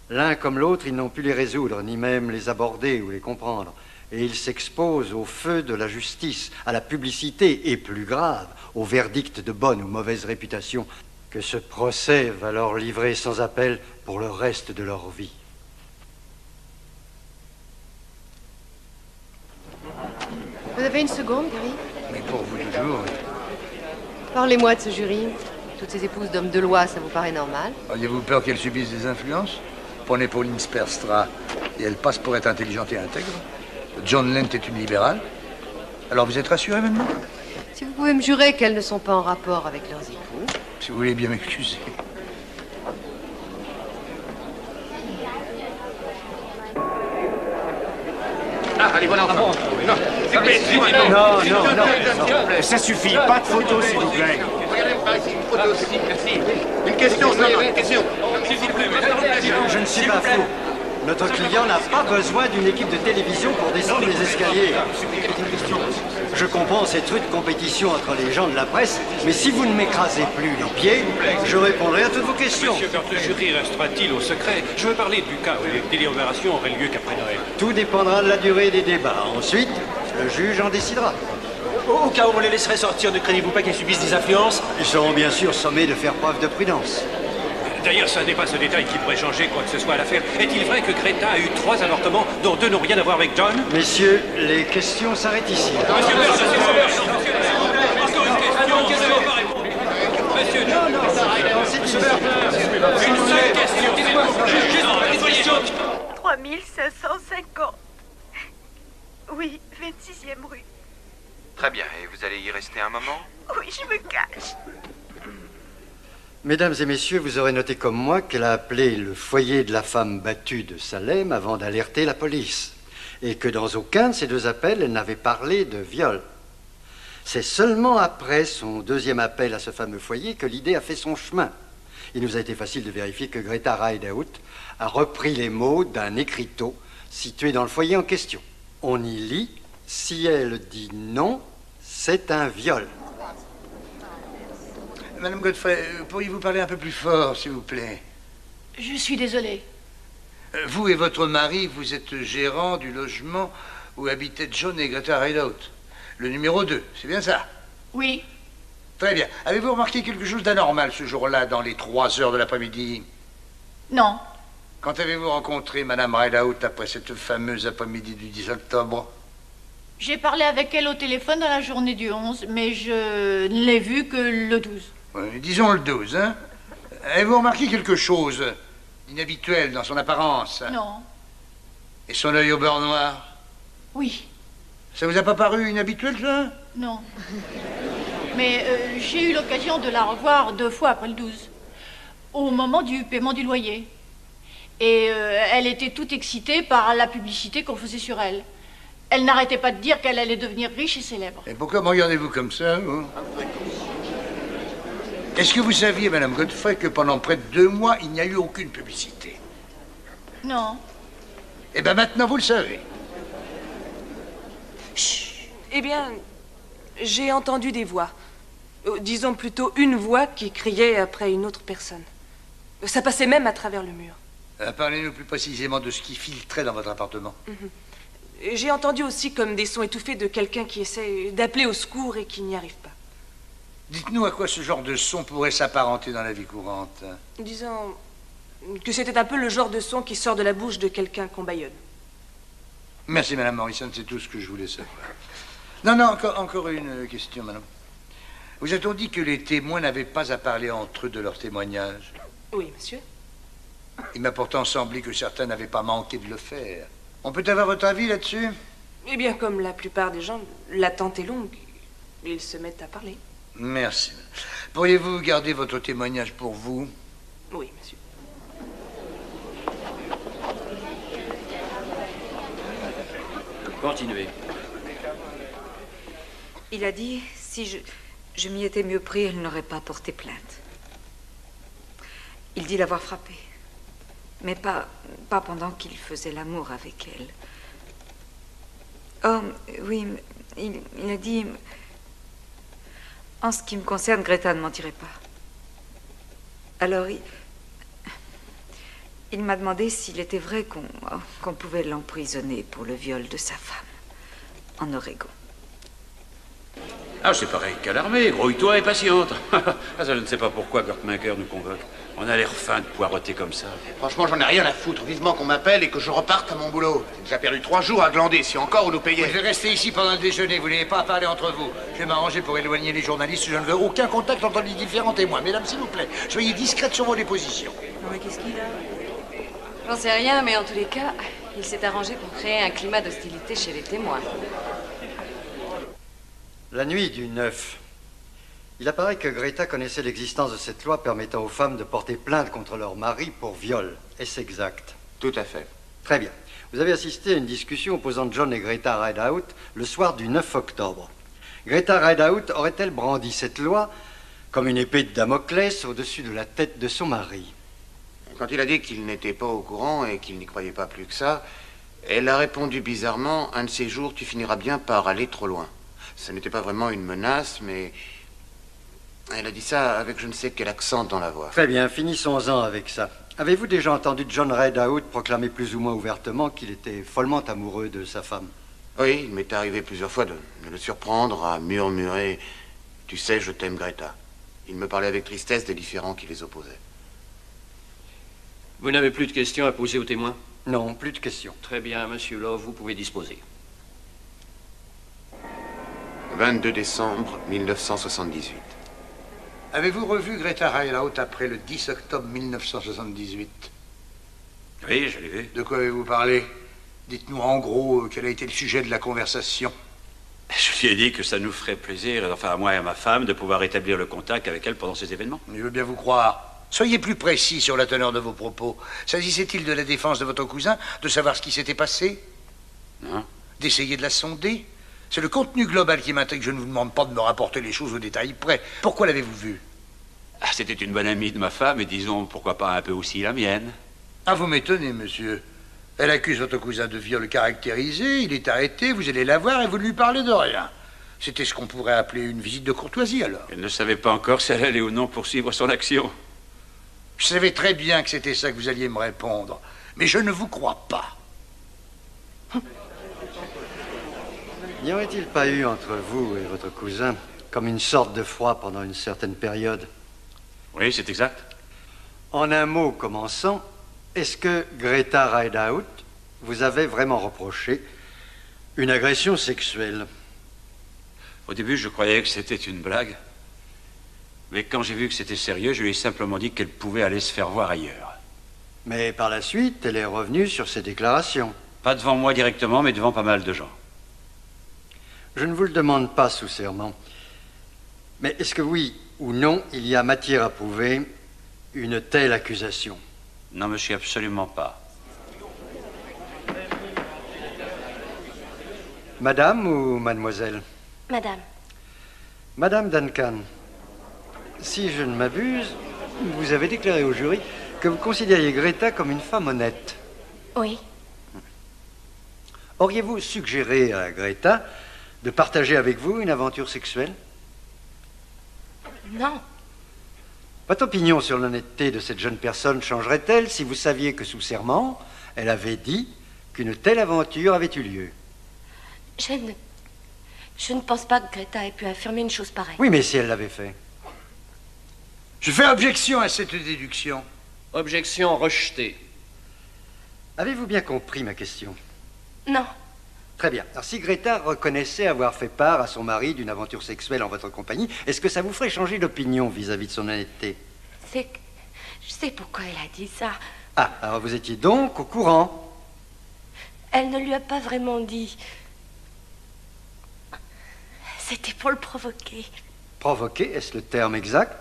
L'un comme l'autre, ils n'ont pu les résoudre, ni même les aborder ou les comprendre. Et ils s'exposent au feu de la justice, à la publicité et, plus grave, au verdict de bonne ou mauvaise réputation que ce procès va leur livrer sans appel pour le reste de leur vie. Vous avez une seconde, Gary? Mais pour vous toujours. Parlez-moi de ce jury. Toutes ces épouses d'hommes de loi, ça vous paraît normal? Auriez-vous peur qu'elles subissent des influences? Prenez Pauline Sperstra, et elle passe pour être intelligente et intègre. John Lent est une libérale. Alors vous êtes rassuré maintenant? Si vous pouvez me jurer qu'elles ne sont pas en rapport avec leurs époux. Si vous voulez bien m'excuser. Ah, allez, voilà, non. Non. Ça suffit, pas de photos, s'il vous plaît. Une question, une question. Je ne suis pas fou. Notre client n'a pas besoin d'une équipe de télévision pour descendre les escaliers. Je comprends cette rude compétition entre les gens de la presse, mais si vous ne m'écrasez plus les pieds, je répondrai à toutes vos questions. Monsieur Burt, le jury restera-t-il au secret? Je veux parler du cas où les délibérations auraient lieu qu'après Noël. Tout dépendra de la durée des débats. Ensuite, le juge en décidera. Au cas où on les laisserait sortir, ne craignez-vous pas qu'ils subissent des influences? Ils seront bien sûr sommés de faire preuve de prudence. D'ailleurs, ça n'est pas ce détail qui pourrait changer quoi que ce soit à l'affaire. Est-il vrai que Greta a eu 3 avortements, dont 2 n'ont rien à voir avec John? Messieurs, les questions s'arrêtent ici. Monsieur Burt, encore une question. Monsieur, non. Une seule question. Juste une question. 3550. Oui, 26e rue. Très bien, et vous allez y rester un moment? Oui, je me cache. Mesdames et messieurs, vous aurez noté comme moi qu'elle a appelé le foyer de la femme battue de Salem avant d'alerter la police. Et que dans aucun de ces deux appels, elle n'avait parlé de viol. C'est seulement après son deuxième appel à ce fameux foyer que l'idée a fait son chemin. Il nous a été facile de vérifier que Greta Rideout a repris les mots d'un écriteau situé dans le foyer en question. On y lit « Si elle dit non, c'est un viol ». Madame Godfrey, pourriez-vous parler un peu plus fort, s'il vous plaît? Je suis désolée. Vous et votre mari, vous êtes gérant du logement où habitaient John et Greta Rideout. Le numéro 2, c'est bien ça? Oui. Très bien. Avez-vous remarqué quelque chose d'anormal ce jour-là, dans les 3 heures de l'après-midi? Non. Quand avez-vous rencontré Madame Rideout après cette fameuse après-midi du 10 octobre? J'ai parlé avec elle au téléphone dans la journée du 11, mais je ne l'ai vue que le 12. Oui, disons le 12, hein? Avez-vous remarqué quelque chose d'inhabituel dans son apparence? Non. Et son œil au beurre noir? Oui. Ça vous a pas paru inhabituel, ça? Non. Mais j'ai eu l'occasion de la revoir 2 fois après le 12, au moment du paiement du loyer. Et elle était toute excitée par la publicité qu'on faisait sur elle. Elle n'arrêtait pas de dire qu'elle allait devenir riche et célèbre. Et pourquoi me regardez-vous comme ça, vous? Est-ce que vous saviez, Madame Godfrey, que pendant près de 2 mois, il n'y a eu aucune publicité? Non. Eh bien, maintenant, vous le savez. Chut. Eh bien, j'ai entendu des voix. Disons plutôt une voix qui criait après une autre personne. Ça passait même à travers le mur. Parlez-nous plus précisément de ce qui filtrait dans votre appartement. J'ai entendu aussi comme des sons étouffés de quelqu'un qui essaie d'appeler au secours et qui n'y arrive pas. Dites-nous à quoi ce genre de son pourrait s'apparenter dans la vie courante. Disons que c'était un peu le genre de son qui sort de la bouche de quelqu'un qu'on bâillonne. Merci, Madame Morrison, c'est tout ce que je voulais savoir. Non, encore une question, Madame. Vous a-t-on dit que les témoins n'avaient pas à parler entre eux de leurs témoignages? Oui, monsieur. Il m'a pourtant semblé que certains n'avaient pas manqué de le faire. On peut avoir votre avis là-dessus? Eh bien, comme la plupart des gens, l'attente est longue. Ils se mettent à parler. Merci. Pourriez-vous garder votre témoignage pour vous? Oui, monsieur. Continuez. Il a dit, si je m'y étais mieux pris, elle n'aurait pas porté plainte. Il dit l'avoir frappée. Mais pas pendant qu'il faisait l'amour avec elle. Oh, oui, il a dit... En ce qui me concerne, Greta ne mentirait pas. Alors, il m'a demandé s'il était vrai qu'on pouvait l'emprisonner pour le viol de sa femme, en Oregon. Ah, c'est pareil qu'à l'armée. Grouille-toi et patiente. Je ne sais pas pourquoi Gortmaker nous convoque. On a l'air fin de poireauter comme ça. Franchement, j'en ai rien à foutre. Vivement qu'on m'appelle et que je reparte à mon boulot. J'ai déjà perdu 3 jours à glander. Si encore, vous nous payez. Je vais rester ici pendant le déjeuner. Vous n'avez pas à parler entre vous. Je vais m'arranger pour éloigner les journalistes. Je ne veux aucun contact entre les différents témoins. Mesdames, s'il vous plaît, soyez discrètes sur vos dépositions. Non, mais qu'est-ce qu'il a? J'en sais rien, mais en tous les cas, il s'est arrangé pour créer un climat d'hostilité chez les témoins. La nuit du 9, il apparaît que Greta connaissait l'existence de cette loi permettant aux femmes de porter plainte contre leur mari pour viol. Est-ce exact? Tout à fait. Très bien. Vous avez assisté à une discussion opposant John et Greta Rideout le soir du 9 octobre. Greta Rideout aurait-elle brandi cette loi comme une épée de Damoclès au-dessus de la tête de son mari? Quand il a dit qu'il n'était pas au courant et qu'il n'y croyait pas plus que ça, elle a répondu bizarrement, un de ces jours, tu finiras bien par aller trop loin. Ce n'était pas vraiment une menace, mais elle a dit ça avec je ne sais quel accent dans la voix. Très bien, finissons-en avec ça. Avez-vous déjà entendu John Rideout proclamer plus ou moins ouvertement qu'il était follement amoureux de sa femme? Oui, il m'est arrivé plusieurs fois de le surprendre à murmurer « Tu sais, je t'aime, Greta ». Il me parlait avec tristesse des différends qui les opposaient. Vous n'avez plus de questions à poser aux témoins? Non, plus de questions. Très bien, monsieur Love, vous pouvez disposer. 22 décembre 1978. Avez-vous revu Greta Rideout après le 10 octobre 1978? Oui, je l'ai vu. De quoi avez-vous parlé? Dites-nous en gros quel a été le sujet de la conversation. Je lui ai dit que ça nous ferait plaisir, enfin à moi et à ma femme, de pouvoir établir le contact avec elle pendant ces événements. Je veux bien vous croire. Soyez plus précis sur la teneur de vos propos. S'agissait-il de la défense de votre cousin, de savoir ce qui s'était passé? Non. D'essayer de la sonder? C'est le contenu global qui m'intrigue. Je ne vous demande pas de me rapporter les choses au détail près. Pourquoi l'avez-vous vue? Ah, c'était une bonne amie de ma femme, et disons, pourquoi pas un peu aussi la mienne. Ah, vous m'étonnez, monsieur. Elle accuse votre cousin de viol caractérisé, il est arrêté, vous allez la voir et vous ne lui parlez de rien. C'était ce qu'on pourrait appeler une visite de courtoisie, alors. Elle ne savait pas encore si elle allait ou non poursuivre son action. Je savais très bien que c'était ça que vous alliez me répondre, mais je ne vous crois pas. N'y aurait-il pas eu entre vous et votre cousin comme une sorte de froid pendant une certaine période? Oui, c'est exact. En un mot commençant, est-ce que Greta Rideout vous avait vraiment reproché une agression sexuelle? Au début, je croyais que c'était une blague. Mais quand j'ai vu que c'était sérieux, je lui ai simplement dit qu'elle pouvait aller se faire voir ailleurs. Mais par la suite, elle est revenue sur ses déclarations. Pas devant moi directement, mais devant pas mal de gens. Je ne vous le demande pas sous serment. Mais est-ce que oui ou non, il y a matière à prouver une telle accusation? Non, monsieur, absolument pas. Madame ou mademoiselle? Madame. Madame Duncan, si je ne m'abuse, vous avez déclaré au jury que vous considériez Greta comme une femme honnête. Oui. Auriez-vous suggéré à Greta de partager avec vous une aventure sexuelle? Non. Votre opinion sur l'honnêteté de cette jeune personne changerait-elle si vous saviez que sous serment, elle avait dit qu'une telle aventure avait eu lieu? Je ne pense pas que Greta ait pu affirmer une chose pareille. Oui, mais si elle l'avait fait. Je fais objection à cette déduction. Objection rejetée. Avez-vous bien compris ma question? Non. Très bien. Alors, si Greta reconnaissait avoir fait part à son mari d'une aventure sexuelle en votre compagnie, est-ce que ça vous ferait changer d'opinion vis-à-vis de son honnêteté? C'est que... Je sais pourquoi elle a dit ça. Ah, alors vous étiez donc au courant? Elle ne lui a pas vraiment dit. C'était pour le provoquer. Provoquer, est-ce le terme exact?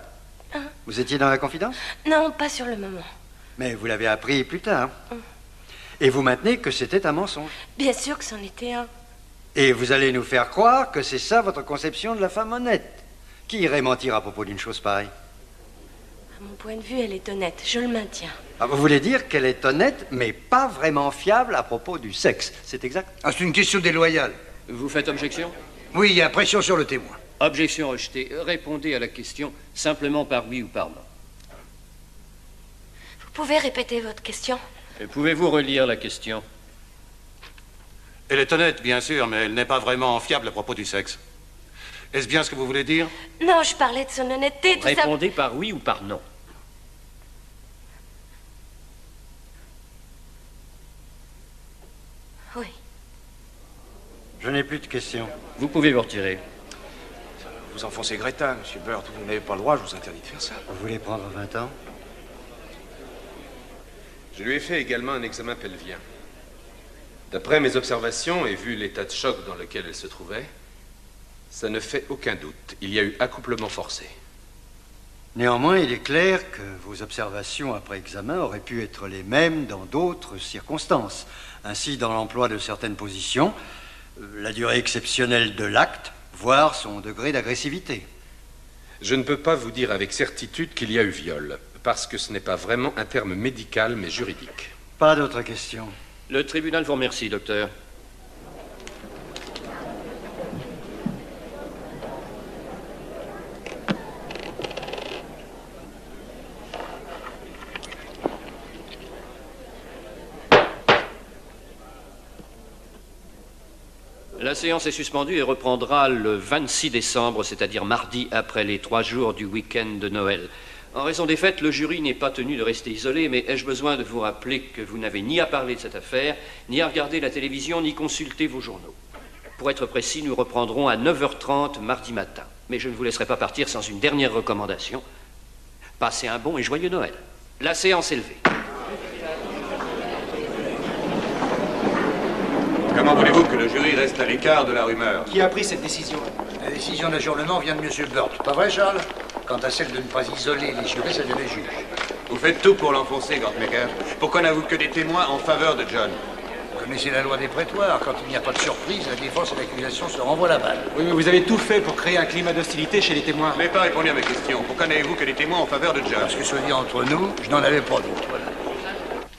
Hein? Vous étiez dans la confidence? Non, pas sur le moment. Mais vous l'avez appris plus tard. Et vous maintenez que c'était un mensonge. Bien sûr que c'en était un. Et vous allez nous faire croire que c'est ça votre conception de la femme honnête. Qui irait mentir à propos d'une chose pareille? À mon point de vue, elle est honnête. Je le maintiens. Ah, vous voulez dire qu'elle est honnête, mais pas vraiment fiable à propos du sexe. C'est exact? Ah, c'est une question déloyale. Vous faites objection? Oui, il y a pression sur le témoin. Objection rejetée. Répondez à la question simplement par oui ou par non. Vous pouvez répéter votre question? Pouvez-vous relire la question? Elle est honnête, bien sûr, mais elle n'est pas vraiment fiable à propos du sexe. Est-ce bien ce que vous voulez dire? Non, je parlais de son honnêteté, tout ça. Répondez par oui ou par non. Oui. Je n'ai plus de questions. Vous pouvez vous retirer. Vous enfoncez Greta, monsieur Burt. Vous n'avez pas le droit, je vous interdis de faire ça. Vous voulez prendre 20 ans? Je lui ai fait également un examen pelvien. D'après mes observations et vu l'état de choc dans lequel elle se trouvait, ça ne fait aucun doute. Il y a eu accouplement forcé. Néanmoins, il est clair que vos observations après examen auraient pu être les mêmes dans d'autres circonstances. Ainsi, dans l'emploi de certaines positions, la durée exceptionnelle de l'acte, voire son degré d'agressivité. Je ne peux pas vous dire avec certitude qu'il y a eu viol, parce que ce n'est pas vraiment un terme médical, mais juridique. Pas d'autres questions. Le tribunal vous remercie, docteur. La séance est suspendue et reprendra le 26 décembre, c'est-à-dire mardi après les 3 jours du week-end de Noël. En raison des fêtes, le jury n'est pas tenu de rester isolé, mais ai-je besoin de vous rappeler que vous n'avez ni à parler de cette affaire, ni à regarder la télévision, ni consulter vos journaux. Pour être précis, nous reprendrons à 9h30 mardi matin. Mais je ne vous laisserai pas partir sans une dernière recommandation. Passez un bon et joyeux Noël. La séance est levée. Comment voulez-vous que le jury reste à l'écart de la rumeur? Qui a pris cette décision? La décision d'ajournement vient de M. Burt. Pas vrai, Charles? Quant à celle de ne pas isoler les jurés, ça vient des juges. Vous faites tout pour l'enfoncer, Gortmaker. Pourquoi n'avez-vous que des témoins en faveur de John? Vous connaissez la loi des prétoires. Quand il n'y a pas de surprise, la défense et l'accusation se renvoient la balle. Oui, mais vous avez tout fait pour créer un climat d'hostilité chez les témoins. Vous n'avez pas répondu à ma question. Pourquoi n'avez-vous que des témoins en faveur de John? Parce que, soit dit entre nous, je n'en avais pas d'autres. Voilà.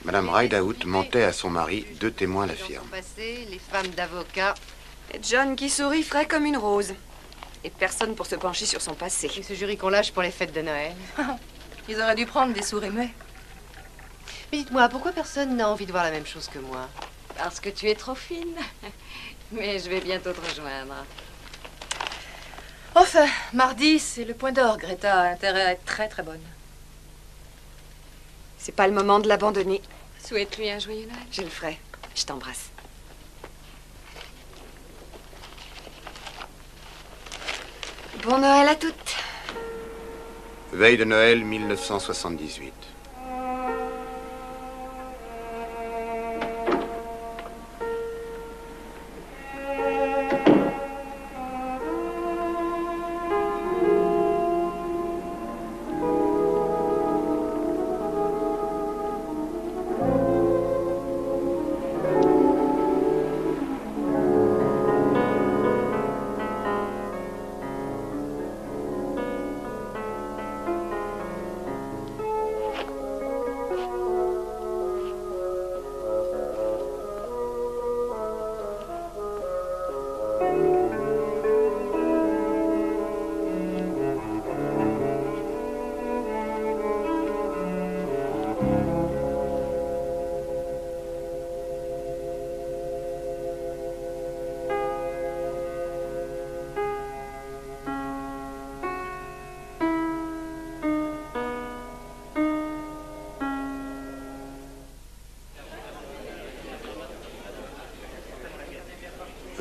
Madame Rideout mentait à son mari, 2 témoins l'affirment. Les femmes d'avocats. Et John qui sourit frais comme une rose. Et personne pour se pencher sur son passé. Et ce jury qu'on lâche pour les fêtes de Noël. Ils auraient dû prendre des souris muets. Mais dites-moi, pourquoi personne n'a envie de voir la même chose que moi? Parce que tu es trop fine. Mais je vais bientôt te rejoindre. Enfin, mardi, c'est le point d'or. Greta a intérêt à être très très bonne. C'est pas le moment de l'abandonner. Souhaite-lui un joyeux Noël. Je le ferai. Je t'embrasse. Bon Noël à toutes. Veille de Noël 1978.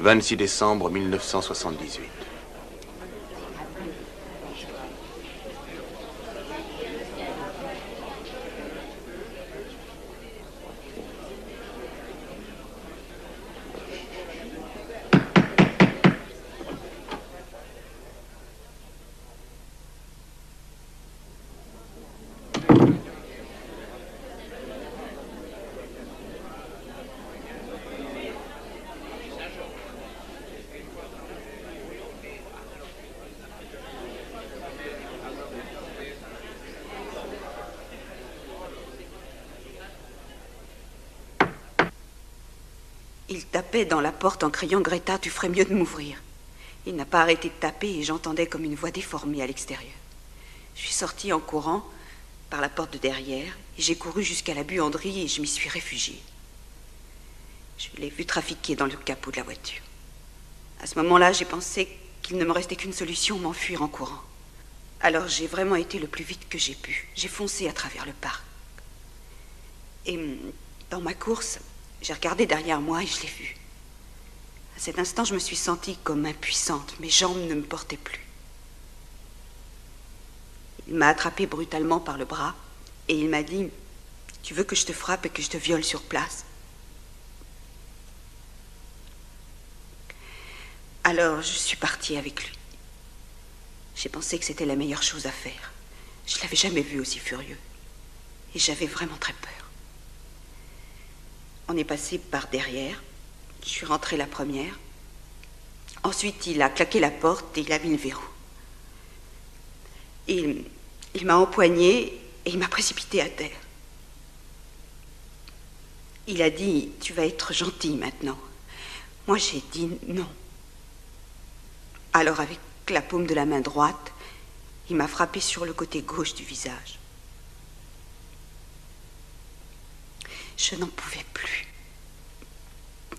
« 26 décembre 1978. Il tapait dans la porte en criant « Greta, tu ferais mieux de m'ouvrir ». Il n'a pas arrêté de taper et j'entendais comme une voix déformée à l'extérieur. Je suis sortie en courant par la porte de derrière et j'ai couru jusqu'à la buanderie et je m'y suis réfugiée. Je l'ai vu trafiquer dans le capot de la voiture. À ce moment-là, j'ai pensé qu'il ne me restait qu'une solution, m'enfuir en courant. Alors j'ai vraiment été le plus vite que j'ai pu. J'ai foncé à travers le parc. Et dans ma course, j'ai regardé derrière moi et je l'ai vu. À cet instant, je me suis sentie comme impuissante. Mes jambes ne me portaient plus. Il m'a attrapée brutalement par le bras et il m'a dit « Tu veux que je te frappe et que je te viole sur place ?» Alors, je suis partie avec lui. J'ai pensé que c'était la meilleure chose à faire. Je ne l'avais jamais vu aussi furieux. Et j'avais vraiment très peur. On est passé par derrière. Je suis rentrée la première. Ensuite, il a claqué la porte et il a mis le verrou. Il m'a empoignée et il m'a précipitée à terre. Il a dit « Tu vas être gentille maintenant ». Moi, j'ai dit non. Alors, avec la paume de la main droite, il m'a frappée sur le côté gauche du visage. Je n'en pouvais plus.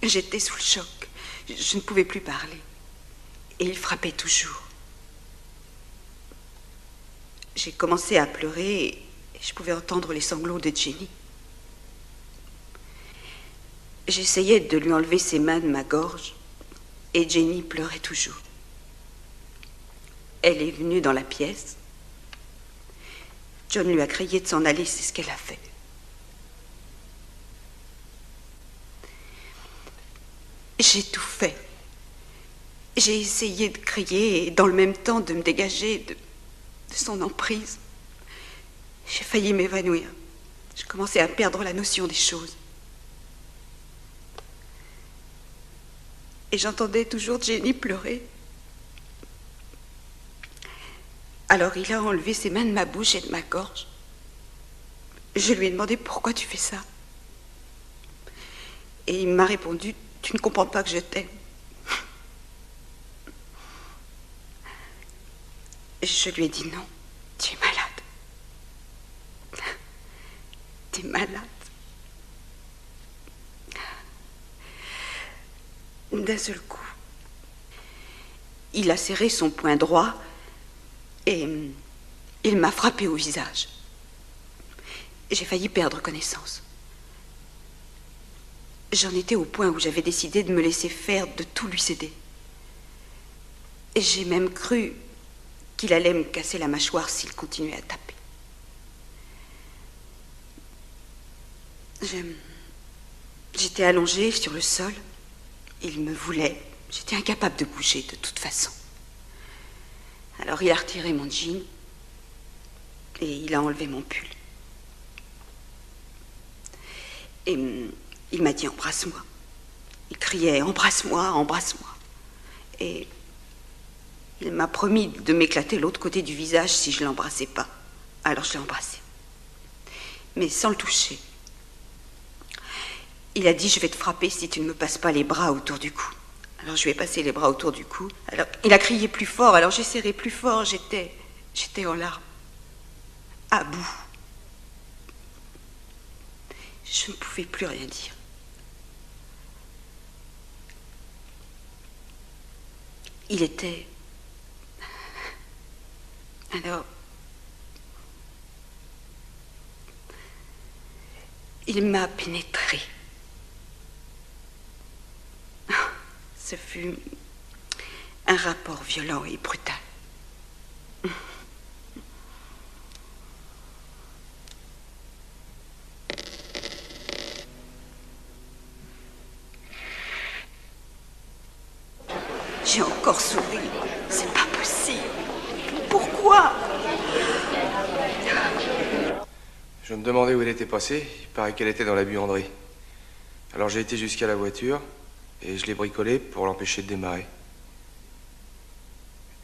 J'étais sous le choc. Je ne pouvais plus parler. Et il frappait toujours. J'ai commencé à pleurer et je pouvais entendre les sanglots de Jenny. J'essayais de lui enlever ses mains de ma gorge et Jenny pleurait toujours. Elle est venue dans la pièce. John lui a crié de s'en aller, c'est ce qu'elle a fait. J'ai tout fait. J'ai essayé de crier et dans le même temps de me dégager de son emprise. J'ai failli m'évanouir. Je commençais à perdre la notion des choses. Et j'entendais toujours Jenny pleurer. Alors il a enlevé ses mains de ma bouche et de ma gorge. Je lui ai demandé pourquoi tu fais ça. Et il m'a répondu, tu ne comprends pas que je t'aime. Je lui ai dit non, tu es malade. Tu es malade. D'un seul coup, il a serré son poing droit et il m'a frappé au visage. J'ai failli perdre connaissance. J'en étais au point où j'avais décidé de me laisser faire, de tout lui céder. J'ai même cru qu'il allait me casser la mâchoire s'il continuait à taper. J'étais allongée sur le sol. Il me voulait. J'étais incapable de bouger de toute façon. Alors il a retiré mon jean et il a enlevé mon pull. Et il m'a dit embrasse-moi. Il criait embrasse-moi, embrasse-moi. Et il m'a promis de m'éclater l'autre côté du visage si je l'embrassais pas. Alors je l'ai embrassé. Mais sans le toucher. Il a dit je vais te frapper si tu ne me passes pas les bras autour du cou. Alors je lui ai passé les bras autour du cou. Alors il a crié plus fort, alors j'ai serré plus fort. J'étais en larmes. À bout. Je ne pouvais plus rien dire. Il était... Alors... Il m'a pénétré. Ce fut un rapport violent et brutal. J'ai encore souri. C'est pas possible. Pourquoi? Je me demandais où elle était passée. Il paraît qu'elle était dans la buanderie. Alors j'ai été jusqu'à la voiture et je l'ai bricolée pour l'empêcher de démarrer.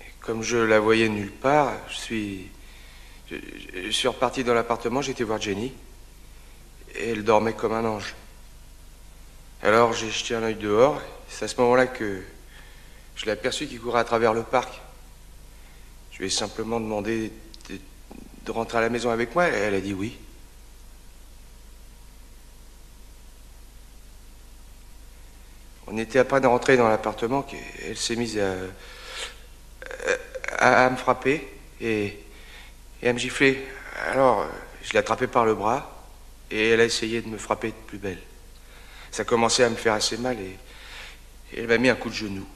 Et comme je la voyais nulle part, je suis reparti dans l'appartement, j'ai été voir Jenny. Et elle dormait comme un ange. Alors j'ai jeté un œil dehors. C'est à ce moment-là que je l'ai aperçu qui courait à travers le parc. Je lui ai simplement demandé de rentrer à la maison avec moi et elle a dit oui. On était à peine rentrés dans l'appartement qu'elle s'est mise à me frapper et à me gifler. Alors, je l'ai attrapée par le bras et elle a essayé de me frapper de plus belle. Ça commençait à me faire assez mal et elle m'a mis un coup de genou.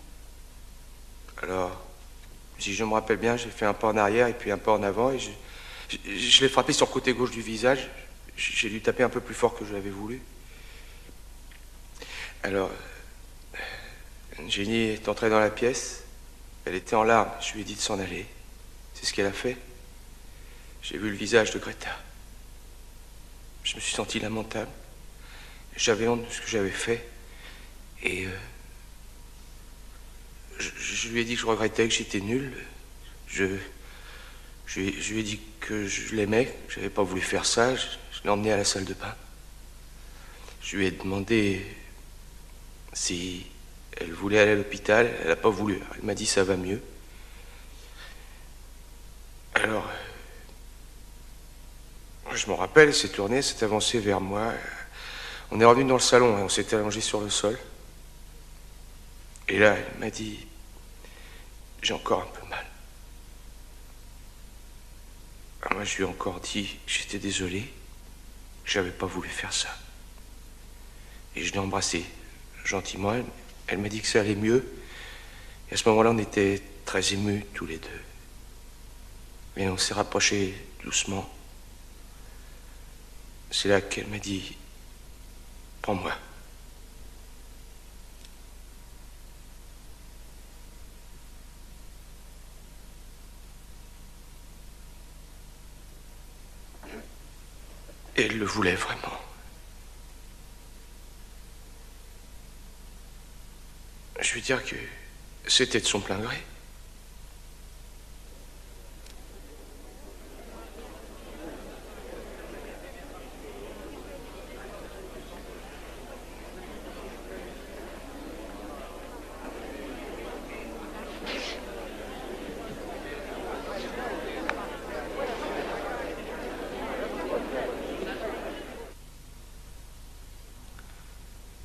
Alors, si je me rappelle bien, j'ai fait un pas en arrière et puis un pas en avant et je l'ai frappé sur le côté gauche du visage. J'ai dû taper un peu plus fort que je l'avais voulu. Alors... Jenny est entrée dans la pièce. Elle était en larmes. Je lui ai dit de s'en aller. C'est ce qu'elle a fait. J'ai vu le visage de Greta. Je me suis senti lamentable. J'avais honte de ce que j'avais fait. Et je lui ai dit que je regrettais, que j'étais nul. Je lui ai dit que je l'aimais, que j'avais pas voulu faire ça. Je l'ai emmené à la salle de bain. Je lui ai demandé si... Elle voulait aller à l'hôpital, elle n'a pas voulu. Elle m'a dit ça va mieux. Alors, je me rappelle, elle s'est tournée, elle s'est avancée vers moi. On est revenu dans le salon et on s'est allongé sur le sol. Et là, elle m'a dit, j'ai encore un peu mal. Alors moi, je lui ai encore dit que j'étais désolé, que j'avais pas voulu faire ça. Et je l'ai embrassée gentiment. Elle m'a dit que ça allait mieux. Et à ce moment-là, on était très émus, tous les deux. Mais on s'est rapprochés doucement. C'est là qu'elle m'a dit, prends-moi. Et elle le voulait vraiment. Je veux dire que c'était de son plein gré.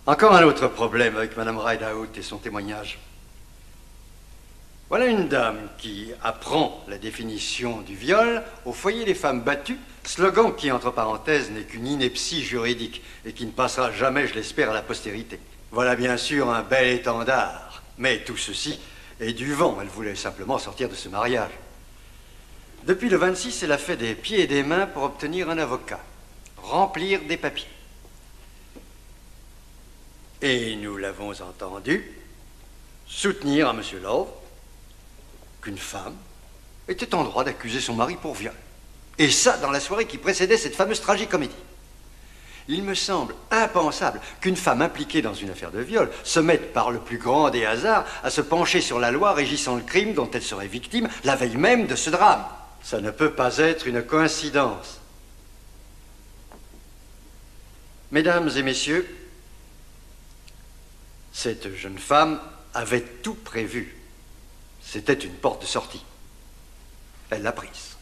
Encore un autre problème avec Madame Rideout et son témoignage. Voilà une dame qui apprend la définition du viol au foyer des femmes battues, slogan qui, entre parenthèses, n'est qu'une ineptie juridique et qui ne passera jamais, je l'espère, à la postérité. Voilà bien sûr un bel étendard, mais tout ceci est du vent. Elle voulait simplement sortir de ce mariage. Depuis le 26, elle a fait des pieds et des mains pour obtenir un avocat, remplir des papiers. Et nous l'avons entendu soutenir à M. Love qu'une femme était en droit d'accuser son mari pour viol. Et ça, dans la soirée qui précédait cette fameuse tragicomédie. Il me semble impensable qu'une femme impliquée dans une affaire de viol se mette par le plus grand des hasards à se pencher sur la loi régissant le crime dont elle serait victime la veille même de ce drame. Ça ne peut pas être une coïncidence. Mesdames et messieurs, cette jeune femme avait tout prévu. C'était une porte de sortie. Elle l'a prise.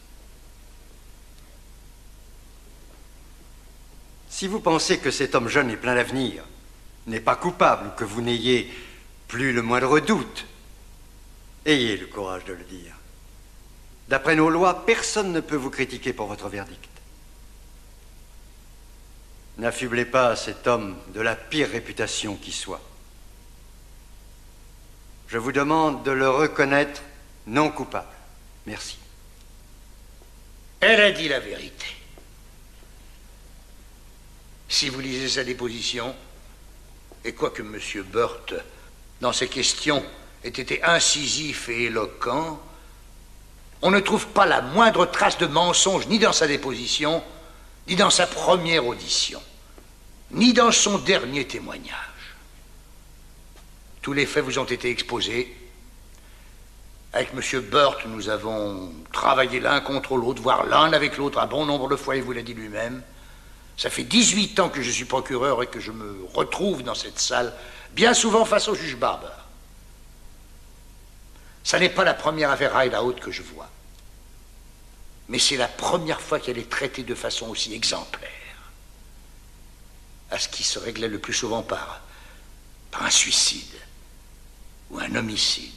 Si vous pensez que cet homme jeune et plein d'avenir n'est pas coupable, que vous n'ayez plus le moindre doute, ayez le courage de le dire. D'après nos lois, personne ne peut vous critiquer pour votre verdict. N'affublez pas cet homme de la pire réputation qui soit. Je vous demande de le reconnaître non coupable. Merci. Elle a dit la vérité. Si vous lisez sa déposition, et quoique M. Burt, dans ses questions, ait été incisif et éloquent, on ne trouve pas la moindre trace de mensonge ni dans sa déposition, ni dans sa première audition, ni dans son dernier témoignage. Tous les faits vous ont été exposés. Avec M. Burt, nous avons travaillé l'un contre l'autre, voire l'un avec l'autre un bon nombre de fois, il vous l'a dit lui-même. Ça fait 18 ans que je suis procureur et que je me retrouve dans cette salle, bien souvent face au juge Barber. Ça n'est pas la première affaire Rideout que je vois. Mais c'est la première fois qu'elle est traitée de façon aussi exemplaire. À ce qui se réglait le plus souvent par un suicide ou un homicide.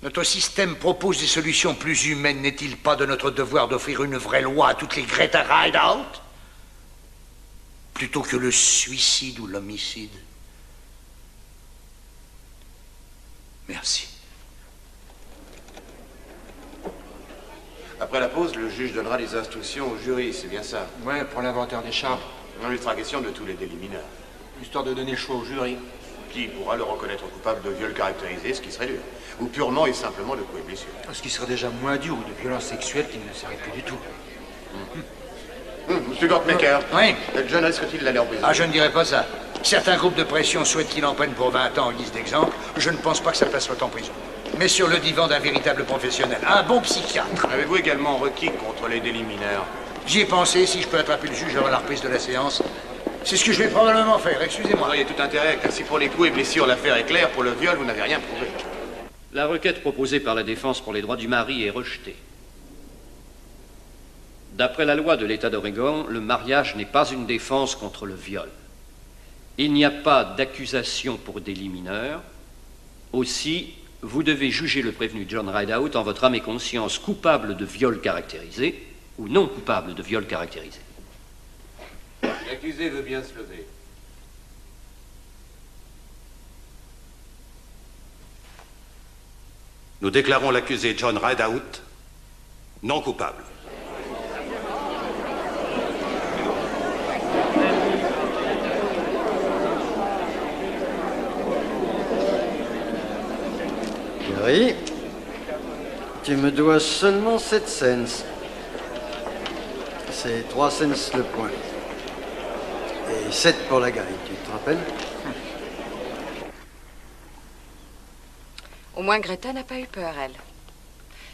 Notre système propose des solutions plus humaines. N'est-il pas de notre devoir d'offrir une vraie loi à toutes les Greta Rideout plutôt que le suicide ou l'homicide? Merci. Après la pause, le juge donnera des instructions au jury, c'est bien ça? Ouais, pour l'inventaire des charges. Non, il sera question de tous les délits mineurs. Histoire de donner le choix au jury. Qui pourra le reconnaître coupable de viol caractérisé, ce qui serait dur. Ou purement et simplement de coups et blessures. Ce qui serait déjà moins dur, ou de violence sexuelle qui ne le serait plus du tout. Monsieur Gortmaker. Oui. John risque-t-il d'aller en prison? Ah, je ne dirais pas ça. Certains groupes de pression souhaitent qu'il en prenne pour 20 ans en guise d'exemple. Je ne pense pas que sa place soit en prison. Mais sur le divan d'un véritable professionnel, un bon psychiatre. Avez-vous également requis contre les délits mineurs? J'y ai pensé, si je peux attraper le juge avant la reprise de la séance. C'est ce que je vais probablement faire, excusez-moi. Vous auriez tout intérêt, car si pour les coups et blessures l'affaire est claire, pour le viol, vous n'avez rien prouvé. La requête proposée par la défense pour les droits du mari est rejetée. D'après la loi de l'État d'Oregon, le mariage n'est pas une défense contre le viol. Il n'y a pas d'accusation pour délit mineur. Aussi, vous devez juger le prévenu John Rideout en votre âme et conscience coupable de viol caractérisé ou non coupable de viol caractérisé. L'accusé veut bien se lever. Nous déclarons l'accusé John Rideout non coupable. Gary, tu me dois seulement 7 cents. c'est 3 cents le point. Et 7 pour la gaille, tu te rappelles? Au moins, Greta n'a pas eu peur, elle.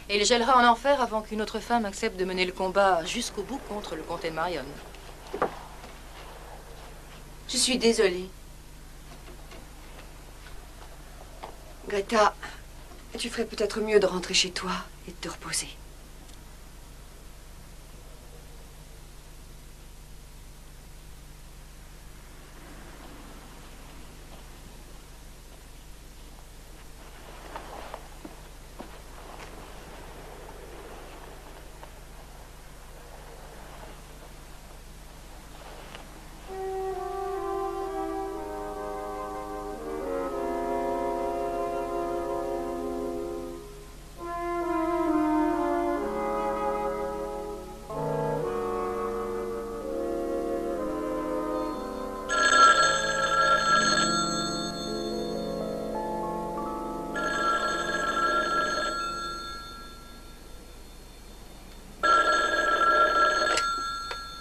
Et il gèlera en enfer avant qu'une autre femme accepte de mener le combat jusqu'au bout contre le comté de Marion. Je suis désolée. Greta, tu ferais peut-être mieux de rentrer chez toi et de te reposer.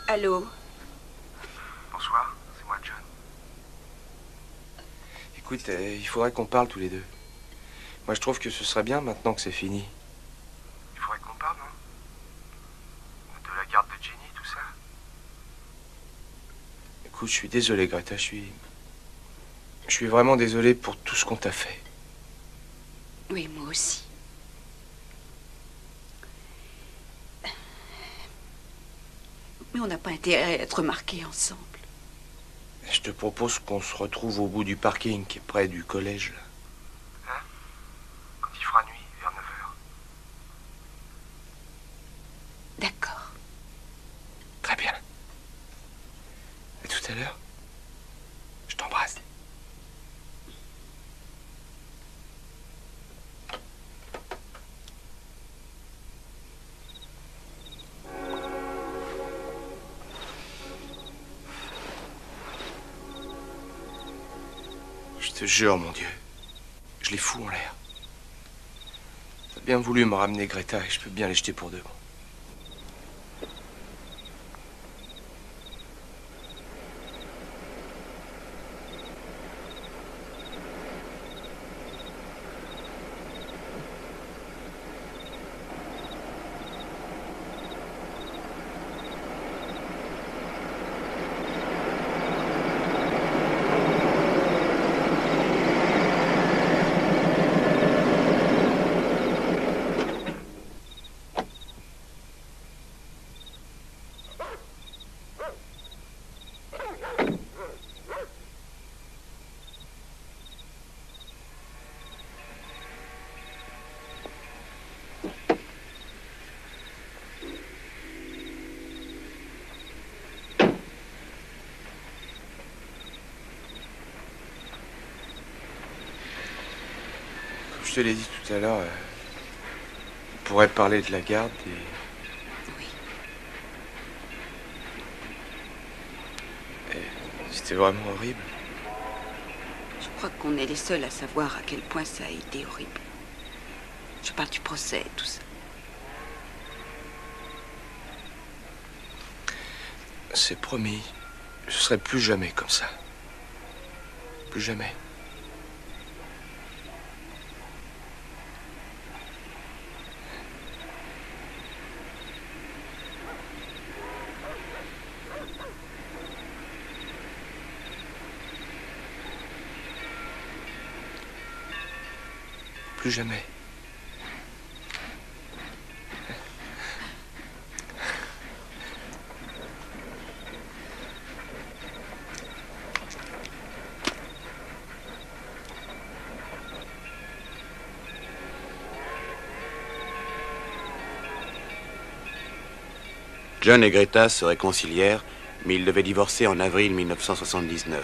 Allô? Bonsoir, c'est moi, John. Écoute, il faudrait qu'on parle tous les deux. Moi, je trouve que ce serait bien maintenant que c'est fini. Il faudrait qu'on parle, non? De la garde de Jenny, tout ça. Écoute, je suis désolé, Greta, je suis vraiment désolé pour tout ce qu'on t'a fait. Oui, moi aussi. Mais on n'a pas intérêt à être remarqués ensemble. Je te propose qu'on se retrouve au bout du parking qui est près du collège, là. Hein? Quand il fera nuit, vers 9 h. D'accord. Très bien. À tout à l'heure. Je t'embrasse. Je te jure, mon Dieu, je les fous en l'air. T'as bien voulu me ramener Greta et je peux bien les jeter pour de bon. Je te l'ai dit tout à l'heure, on pourrait parler de la garde et... Oui. Et c'était vraiment horrible. Je crois qu'on est les seuls à savoir à quel point ça a été horrible. Je parle du procès et tout ça. C'est promis, je serai plus jamais comme ça. Plus jamais. Plus jamais. John et Greta se réconcilièrent, mais ils devaient divorcer en avril 1979.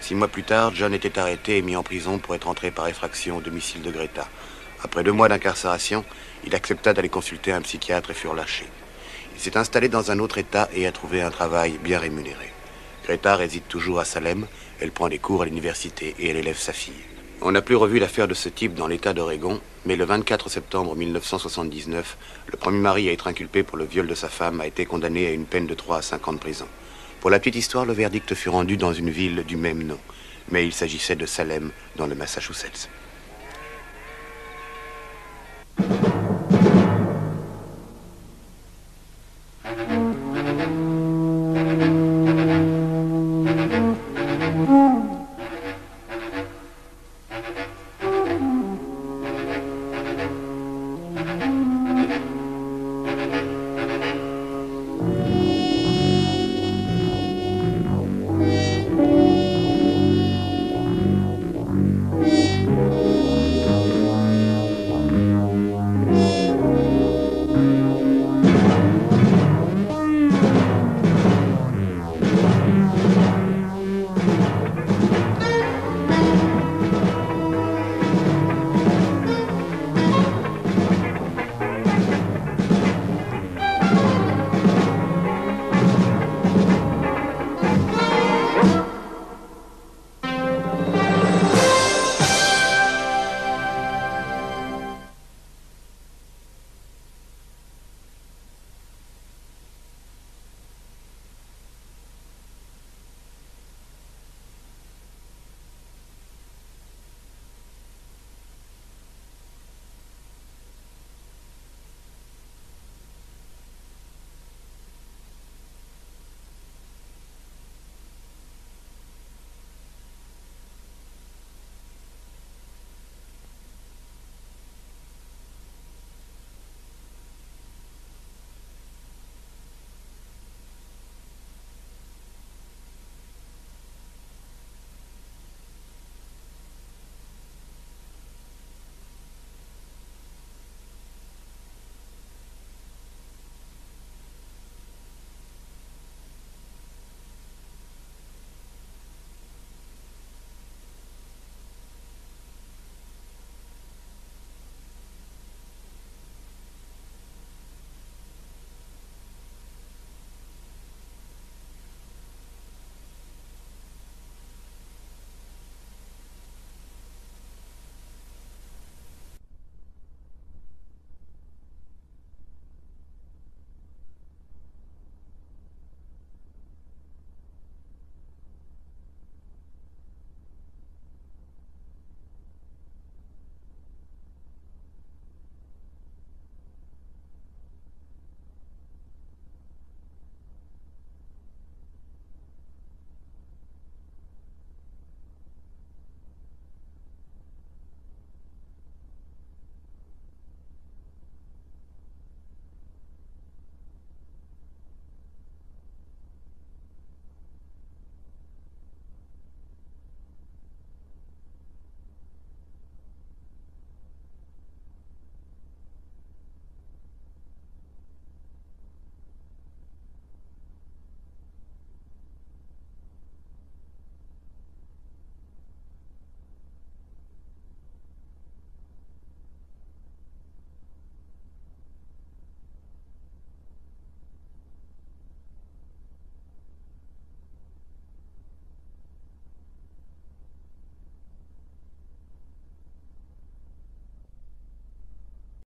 6 mois plus tard, John était arrêté et mis en prison pour être entré par effraction au domicile de Greta. Après 2 mois d'incarcération, il accepta d'aller consulter un psychiatre et fut relâché. Il s'est installé dans un autre État et a trouvé un travail bien rémunéré. Greta réside toujours à Salem, elle prend des cours à l'université et elle élève sa fille. On n'a plus revu l'affaire de ce type dans l'État d'Oregon, mais le 24 septembre 1979, le premier mari à être inculpé pour le viol de sa femme a été condamné à une peine de 3 à 5 ans de prison. Pour la petite histoire, le verdict fut rendu dans une ville du même nom, mais il s'agissait de Salem, dans le Massachusetts.